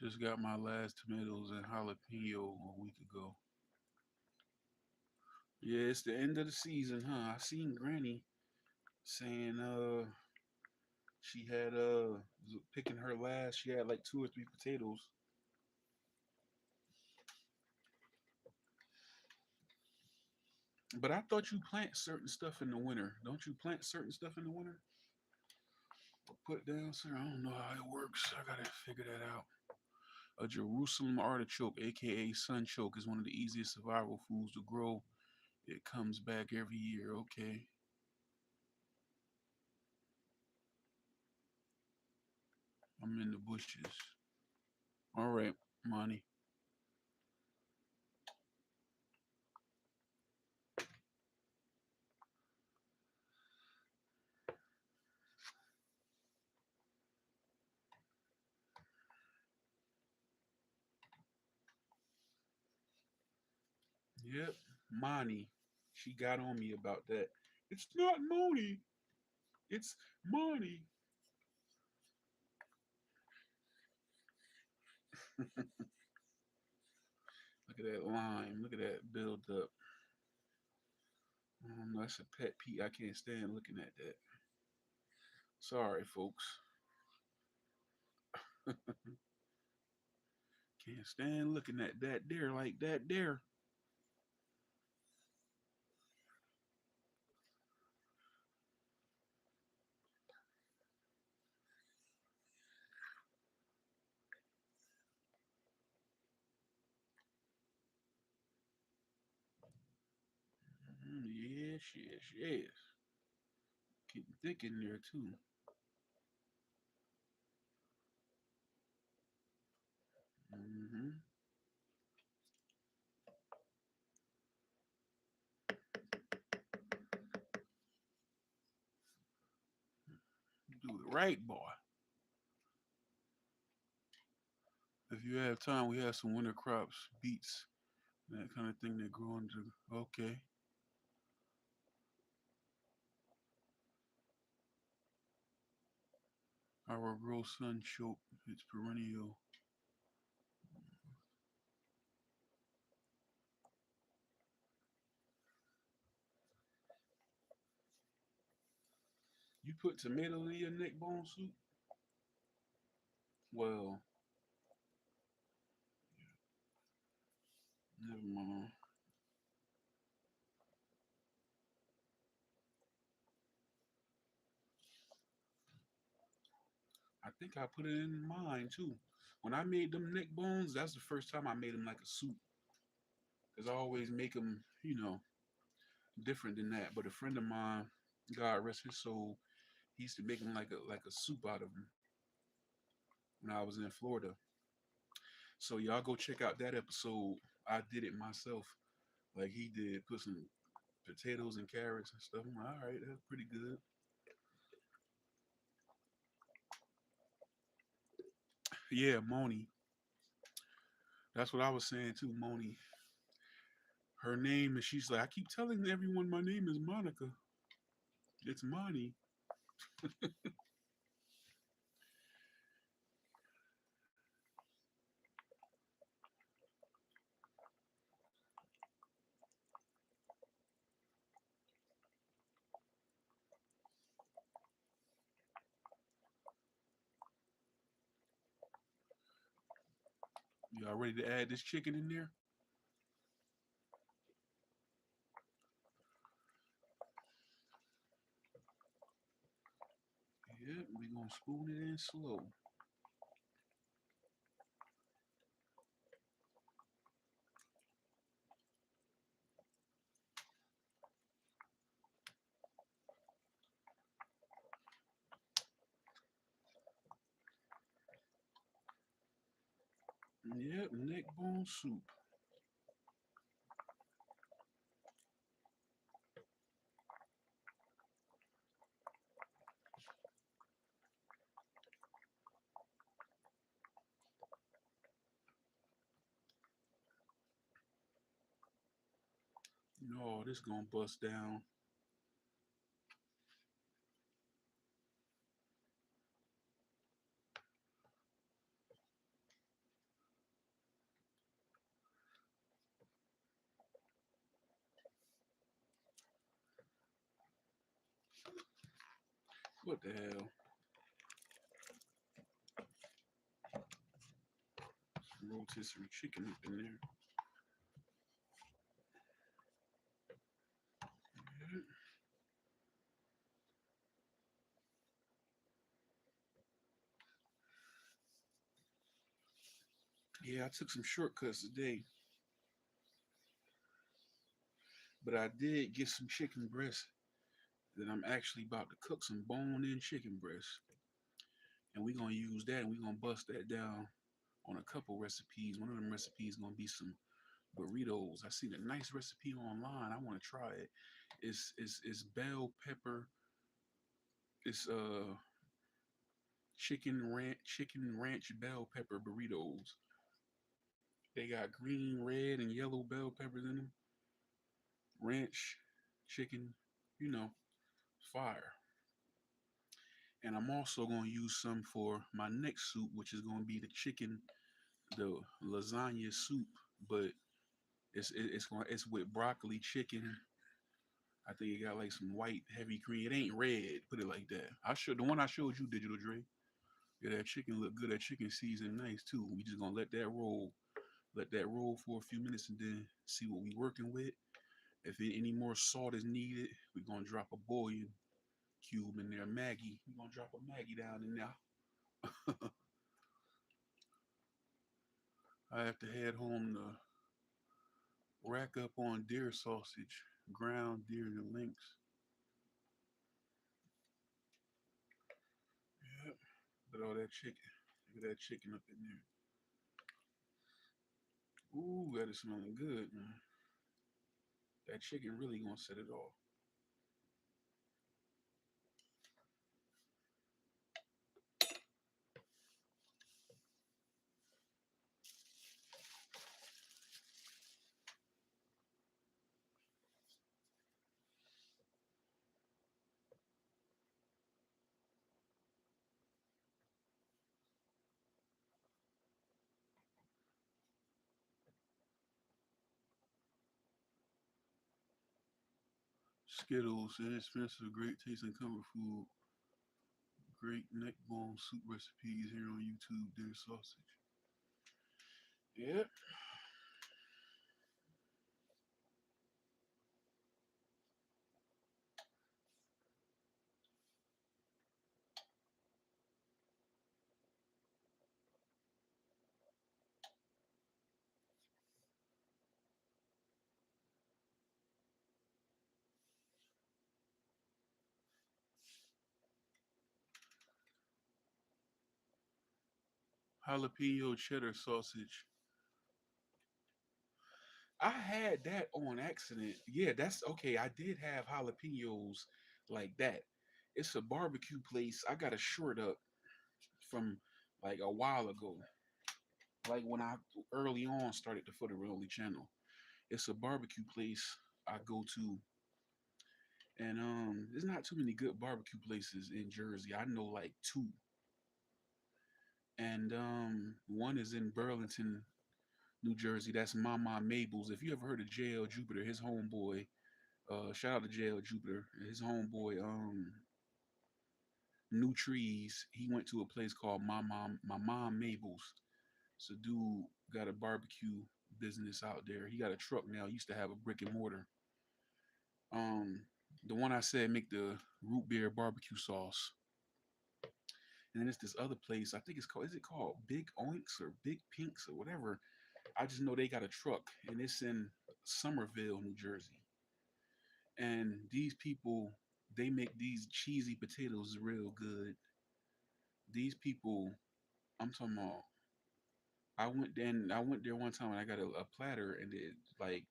Just got my last tomatoes and jalapeno a week ago. Yeah, it's the end of the season, huh? I seen Granny saying she had picking her last. She had like two or three potatoes. But I thought you plant certain stuff in the winter. Don't you plant certain stuff in the winter? Put down, sir. I don't know how it works. I gotta figure that out. A Jerusalem artichoke, aka sunchoke, is one of the easiest survival foods to grow. It comes back every year. Okay, I'm in the bushes. All right, Monty. Yep, Monty. She got on me about that. It's not Moni. It's Monty. Look at that lime. Look at that build up. That's a pet peeve. I can't stand looking at that. Sorry, folks. Can't stand looking at that there like that there. Yes, yes, yes. Getting thick in there too. Hmm. Do it right, boy. If you have time, we have some winter crops, beets, that kind of thing that grow into. Okay. Our grow sunchoke. It's perennial. You put tomatoes in your neck bone soup? Well, never mind. I think I put it in mine too. When I made them neck bones, that's the first time I made them like a soup. Cause I always make them, different than that. But a friend of mine, God rest his soul, he used to make them like a soup out of them when I was in Florida. So y'all go check out that episode. I did it myself, like he did. Put some potatoes and carrots and stuff. I'm like, all right, that's pretty good. Yeah, Moni. That's what I was saying too, Moni. Her name, and she's like, I keep telling everyone my name is Monica. It's Moni. Y'all ready to add this chicken in there? We gonna spoon it in slow. Yep, neck bone soup. No, this gonna bust down. What the hell? Rotisserie chicken up in there. Yeah, I took some shortcuts today, but I did get some chicken breast that I'm actually about to cook some bone-in chicken breast, and we're gonna use that and we're gonna bust that down on a couple recipes. One of them recipes gonna be some burritos. I seen a nice recipe online. I want to try it. It's bell pepper. It's chicken ranch bell pepper burritos. They got green, red, and yellow bell peppers in them. Ranch, chicken, you know, fire. And I'm also gonna use some for my next soup, which is gonna be the lasagna soup, but it's with broccoli, chicken. I think it got like some white heavy cream. It ain't red, put it like that. I showed the one I showed you, Digital Dre. Yeah, that chicken look good. That chicken seasoned nice too. We just gonna let that roll for a few minutes, and then see what we working with. If any more salt is needed, we're gonna drop a bouillon cube in there. Maggie, we're gonna drop a Maggie down in there. I have to head home to rack up on deer sausage, ground deer and links. Yep. Look at all that chicken. Look at that chicken up in there. Ooh, that is smelling good, man. That chicken really gonna set it off. Skittles, inexpensive, great taste and comfort food. Great neck bone soup recipes here on YouTube. Deer sausage. Yep. Jalapeno cheddar sausage. I had that on accident. Yeah, that's okay. I did have jalapenos like that. It's a barbecue place. I got a short up from like a while ago. Like when I early on started the Footer Only channel. It's a barbecue place I go to, and there's not too many good barbecue places in Jersey. I know like two, and one is in Burlington, New Jersey. That's Mama Mabel's. If you ever heard of JL Jupiter, his homeboy, shout out to JL Jupiter, his homeboy, New Trees. He went to a place called my mom Mabel's. So dude got a barbecue business out there. He got a truck now. He used to have a brick and mortar. Um, the one I said make the root beer barbecue sauce. And then it's this other place. I think it's called. Is it called Big Oinks or Big Pinks or whatever? I just know they got a truck, and it's in Somerville, New Jersey. And these people, they make these cheesy potatoes real good. These people, I'm talking about. I went there one time and I got a platter and it like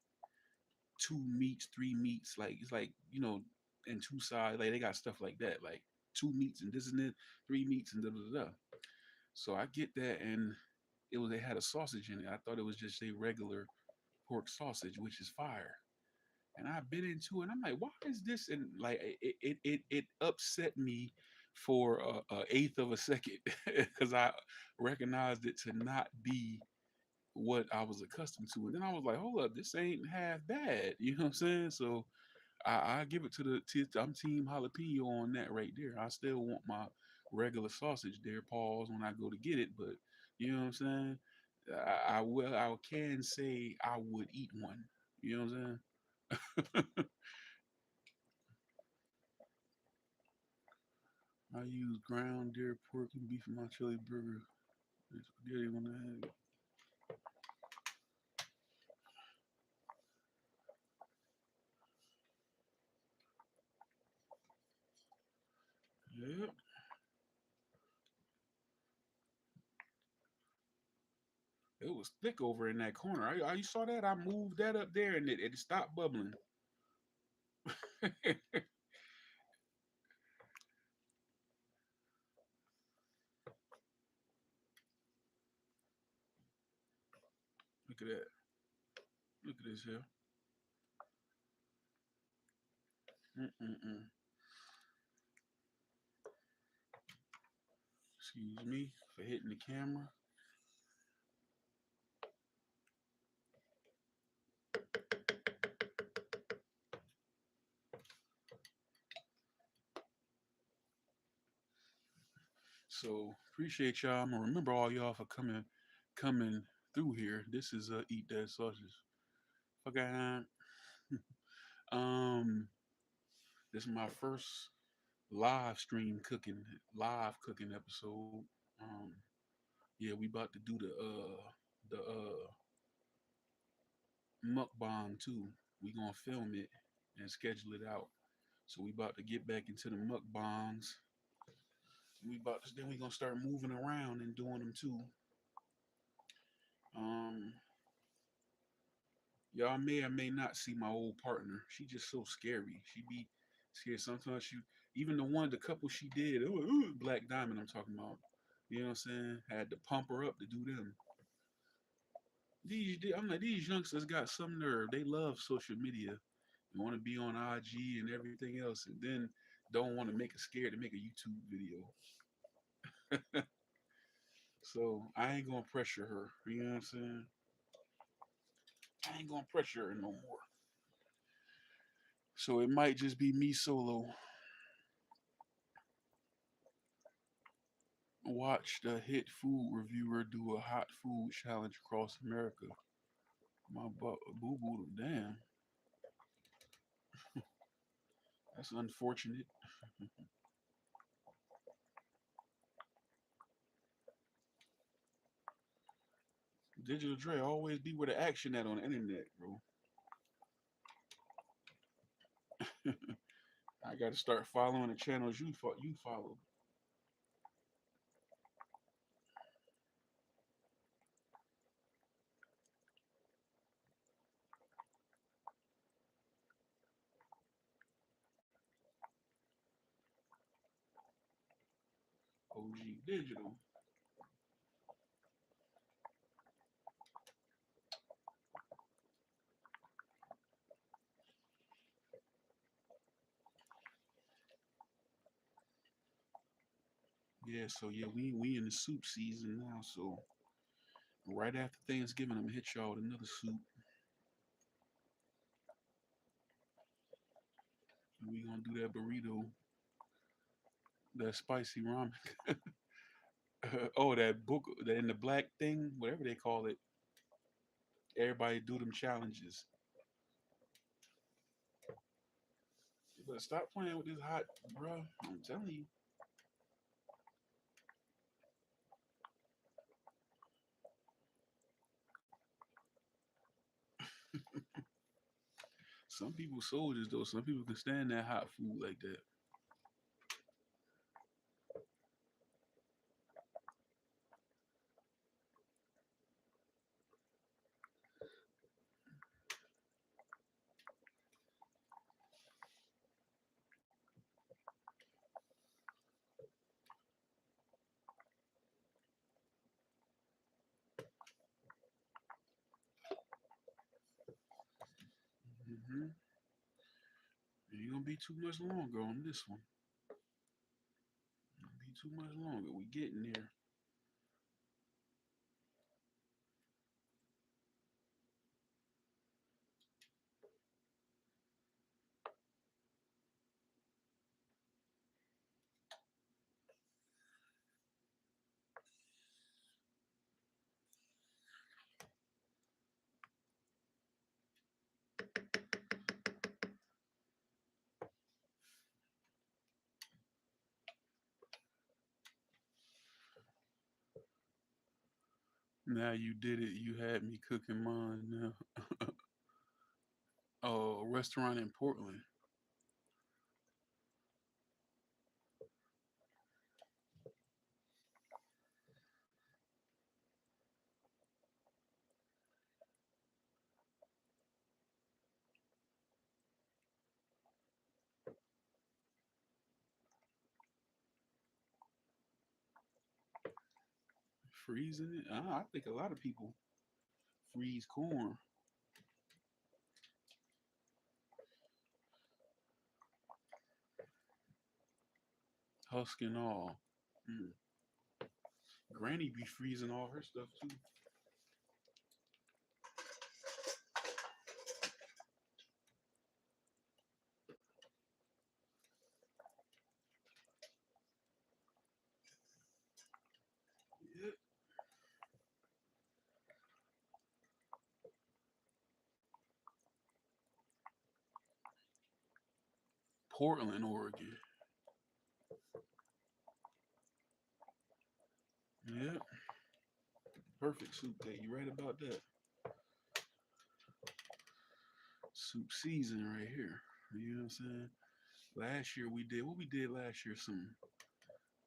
two meats, three meats, like it's like and two sides, like they got stuff like that, like two meats and this and that, three meats and da da da. So I get that and they had a sausage in it. I thought it was just a regular pork sausage, which is fire. And I bit into it. And I'm like, why is this? And like, it upset me for a eighth of a second because I recognized it to not be what I was accustomed to. And then I was like, hold up, this ain't half bad. You know what I'm saying? So I give it I'm team jalapeno on that right there. I still want my regular sausage there, pause when I go to get it, but you know what I'm saying? I can say I would eat one. You know what I'm saying? I use ground deer pork and beef in my chili burger. And spaghetti when I have it. Yep. It was thick over in that corner. You saw that? I moved that up there and it stopped bubbling. Look at that. Look at this here. Mm-mm-mm. Excuse me for hitting the camera. So appreciate y'all. I'm gonna remember all y'all for coming through here. This is Eat That Sausage. Okay. um this is my first live stream live cooking episode. Um yeah, we about to do the mukbang too. We gonna film it and schedule it out. So we about to get back into the mukbangs. Then we gonna start moving around and doing them too. Um, y'all may or may not see my old partner. She just so scary. She be scared. Sometimes even the couple she did, Black Diamond I'm talking about. You know what I'm saying? Had to pump her up to do them. I'm like, these youngsters got some nerve. They love social media. They want to be on IG and everything else, and then don't want to make it scared to make a YouTube video. So I ain't gonna pressure her. You know what I'm saying? I ain't gonna pressure her no more. So it might just be me solo. Watch the hit food reviewer do a hot food challenge across America. My boo boo, damn, that's unfortunate. Digital Dre always be where the action at on the internet, bro. I got to start following the channels you follow. OG Digital. Yeah, so yeah, we in the soup season now. So right after Thanksgiving, I'm gonna hit y'all with another soup. And we gonna do that burrito, that spicy ramen. Oh, that book, that in the black thing, whatever they call it. Everybody do them challenges. You better stop playing with this hot, bro. I'm telling you. Some people soldiers though. Some people can stand that hot food like that. Hmm. Ain't gonna be too much longer on this one. Ain't gonna be too much longer. We getting there. Now you did it. You had me cooking mine now. Oh, a restaurant in Portland. Freezing it. I think a lot of people freeze corn, husk and all. Mm. Granny be freezing all her stuff too. Yep. Portland, Oregon. Yep. Perfect soup day. You right about that. Soup season right here. You know what I'm saying? Last year we did what we did last year. Some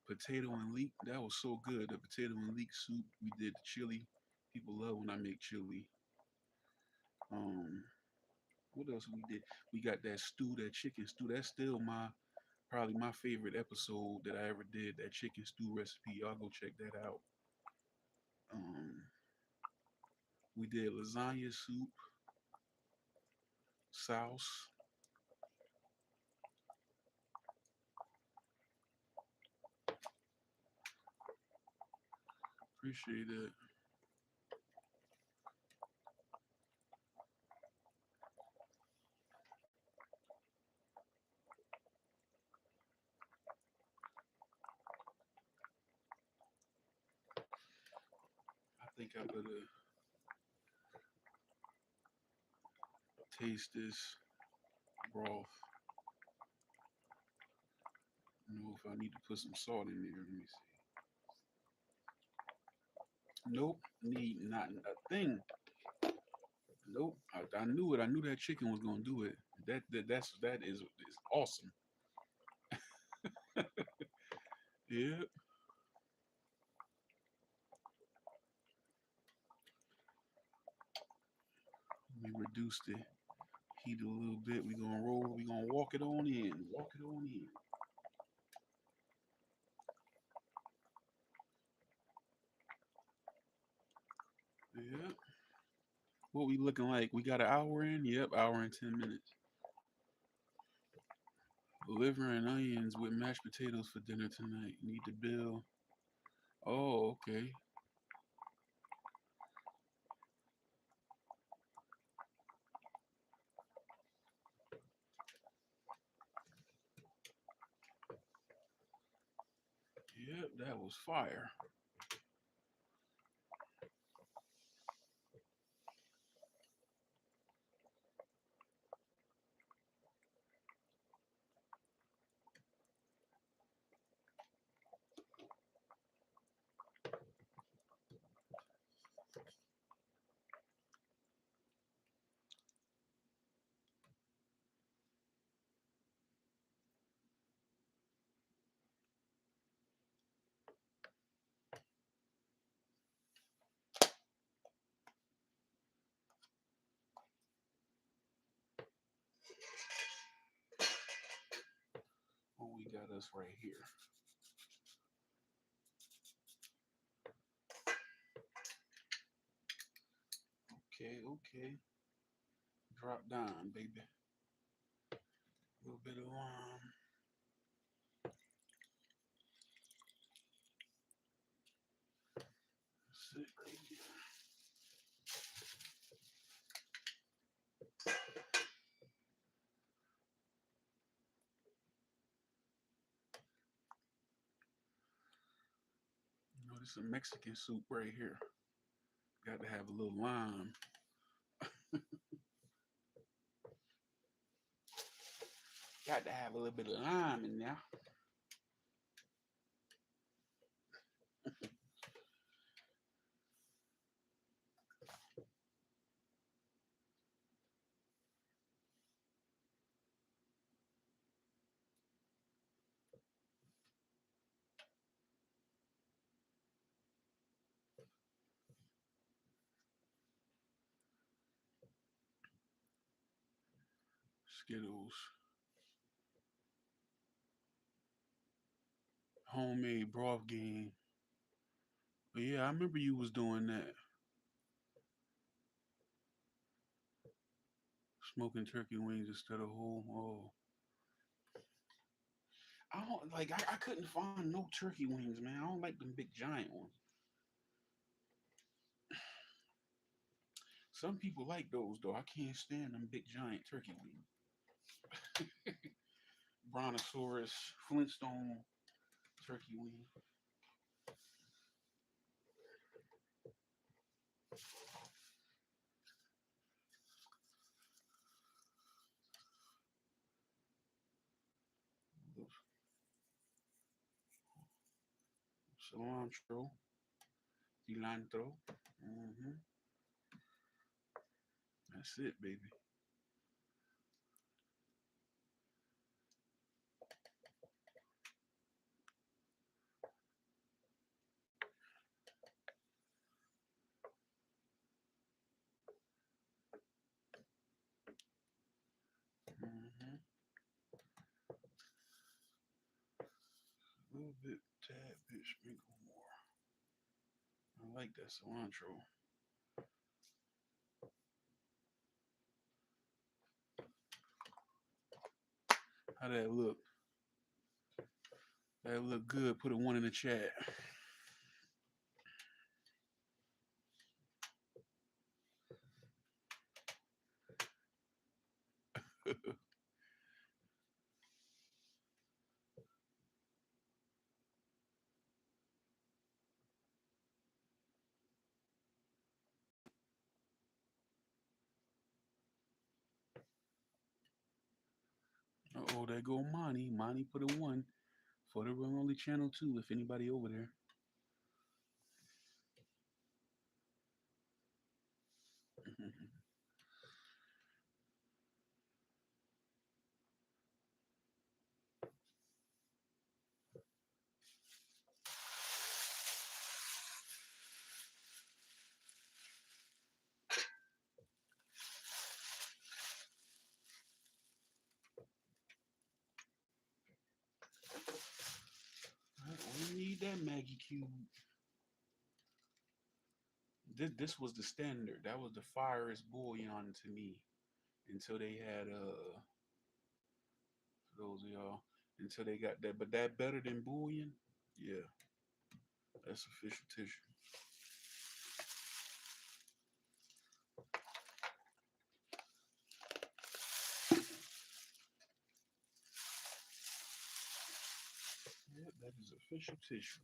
potato and leek. That was so good. The potato and leek soup. We did the chili. People love when I make chili. Um, what else we did? We got that stew, that chicken stew. That's still my probably my favorite episode that I ever did. That chicken stew recipe. Y'all go check that out. Um, we did lasagna soup, sauce. Appreciate it. I think I better taste this broth. You know if I need to put some salt in there. Let me see. Nope, need not a thing. Nope. I knew it. I knew that chicken was gonna do it. That is awesome. Yeah. We reduced the heat a little bit. We gonna roll. We gonna walk it on in. Walk it on in. Yep. What we looking like? We got an hour in. Yep, hour and 10 minutes. Liver and onions with mashed potatoes for dinner tonight. Need the bill. Oh, okay. Yep, that was fire. got us right here. Okay. Drop down, baby. A little bit of lime. That's it right here. You know, this is a Mexican soup right here. Got to have a little lime. Got to have a little bit of lime in there. Skittles. Homemade broth game. But yeah, I remember you was doing that. Smoking turkey wings instead of whole. Oh. I don't like I couldn't find no turkey wings, man. I don't like them big giant ones. Some people like those though. I can't stand them big giant turkey wings. Brontosaurus, Flintstone turkey wing. Cilantro, cilantro. Mm-hmm. That's it, baby. Mm-hmm. A little bit, tad bit, sprinkle more. I like that cilantro. How that look? That look good. Put a one in the chat. Oh, there go Monty. Monty put a one for the Real Only Channel too. If anybody over there. We need that Maggie cube. This was the standard. That was the firest bouillon to me until they had for those of y'all until they got that. But that better than bouillon? Yeah, that's official tissue. Yeah, that is official tissue.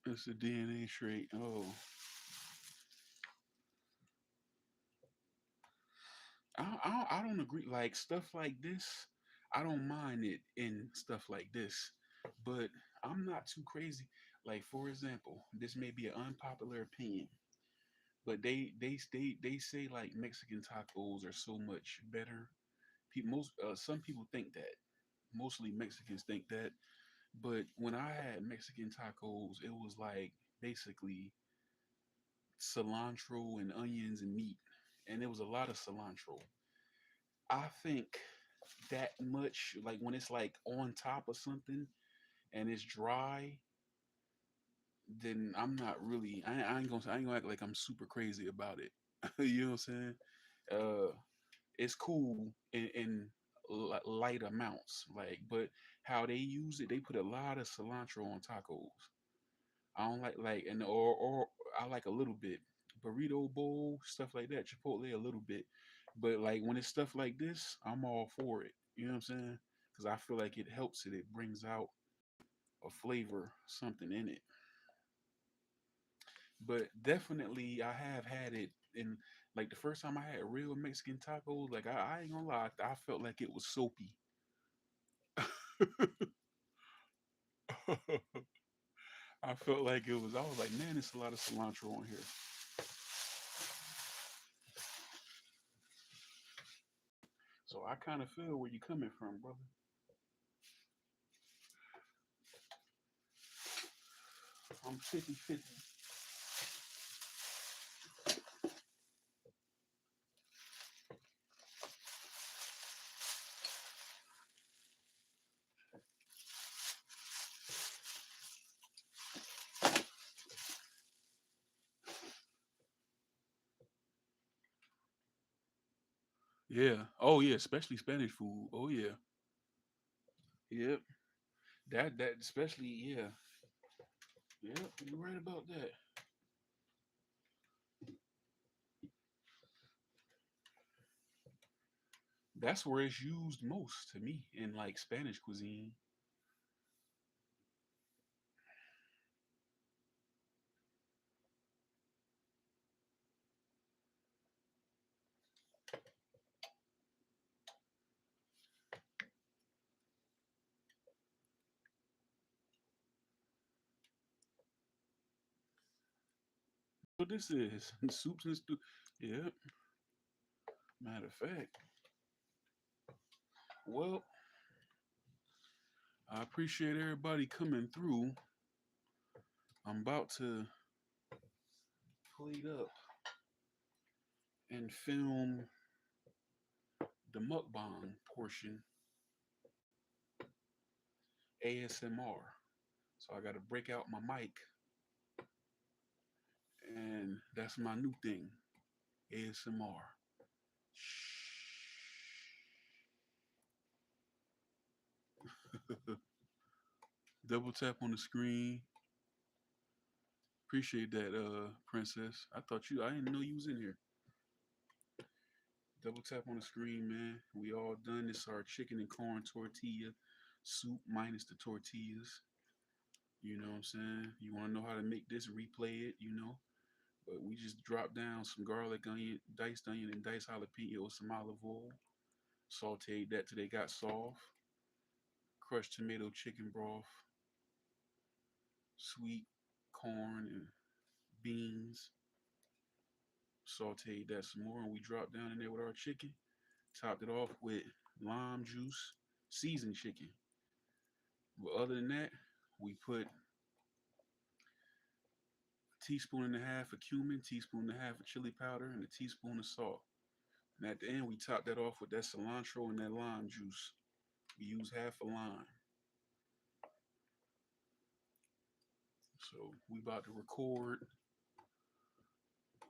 It's a DNA trait. Oh, I don't agree. Like stuff like this, I don't mind it in stuff like this, but I'm not too crazy. Like for example, this may be an unpopular opinion, but they say like Mexican tacos are so much better. Most some people think that. Mostly Mexicans think that. But when I had Mexican tacos, it was like basically cilantro and onions and meat. and there was a lot of cilantro. I think that much, like when it's like on top of something and it's dry, then I'm not really. I ain't gonna act like I'm super crazy about it. You know what I'm saying? Uh, it's cool in light amounts, like, but how they use it, they put a lot of cilantro on tacos. I don't like and or I like a little bit burrito bowl stuff like that, Chipotle a little bit, but like when it's stuff like this, I'm all for it. You know what I'm saying? Because I feel like it helps it. It brings out a flavor, something in it. But definitely, I have had it in like the first time I had real Mexican tacos. Like I ain't gonna lie, I felt like it was soapy. I felt like it was. I was like, man, there's a lot of cilantro on here. So I kind of feel where you're coming from, brother. I'm 50-50. Yeah. Oh yeah, especially Spanish food. Oh yeah. Yep. That especially yeah. Yep. You're right about that. That's where it's used most to me in like Spanish cuisine. What this is soups and stew. Yep. Matter of fact. Well, I appreciate everybody coming through. I'm about to plate up and film the mukbang portion ASMR. So I got to break out my mic, and that's my new thing, ASMR. Double tap on the screen. Appreciate that, princess. I didn't know you was in here. Double tap on the screen, man. We all done. This our chicken and corn tortilla soup minus the tortillas. You know what I'm saying? You want to know how to make this? Replay it. But we just dropped down some garlic, onion, and diced jalapeno, some olive oil. Sauteed that till they got soft. Crushed tomato, chicken broth, sweet corn and beans. Sauteed that some more, and we dropped down in there with our chicken. Topped it off with lime juice, seasoned chicken. But other than that, we put a teaspoon and a half of cumin, teaspoon and a half of chili powder, and a teaspoon of salt. And at the end, we top that off with that cilantro and that lime juice. We use half a lime. So we about to record.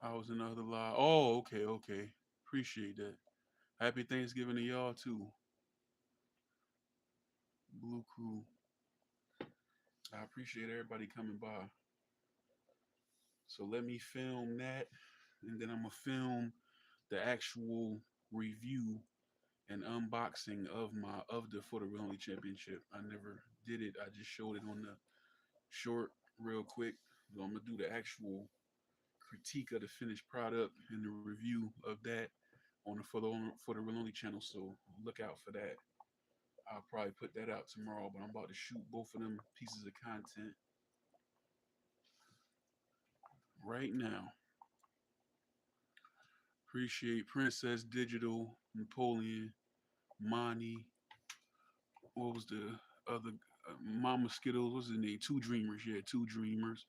I was in the other live. Oh, okay, okay. Appreciate that. Happy Thanksgiving to y'all too. Blue Crew. I appreciate everybody coming by. So let me film that, and then I'm gonna film the actual review and unboxing of the For the Real Only Championship. I never did it. I just showed it on the short real quick. So I'm gonna do the actual critique of the finished product and the review of that on the For the Real Only channel. So look out for that. I'll probably put that out tomorrow, but I'm about to shoot both of them pieces of content right now. Appreciate Princess Digital, Napoleon, Monty. What was the other? Mama Skittles. What's his name? Two Dreamers. Yeah, Two Dreamers.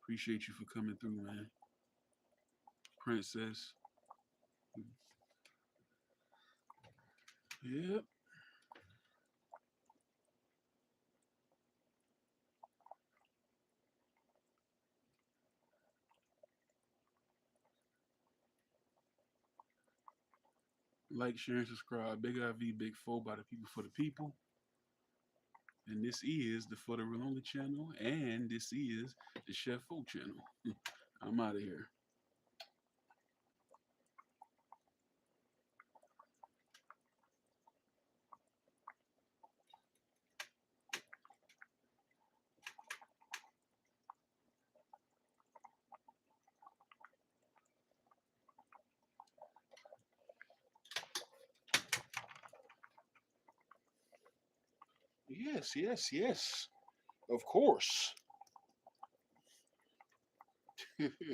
Appreciate you for coming through, man. Princess. Yep. Like, share, and subscribe. Big IV, Big Four, by the people for the people. And this is the For the Real Only channel, and this is the Chef Food channel. I'm out of here. Yes, yes, yes. Of course.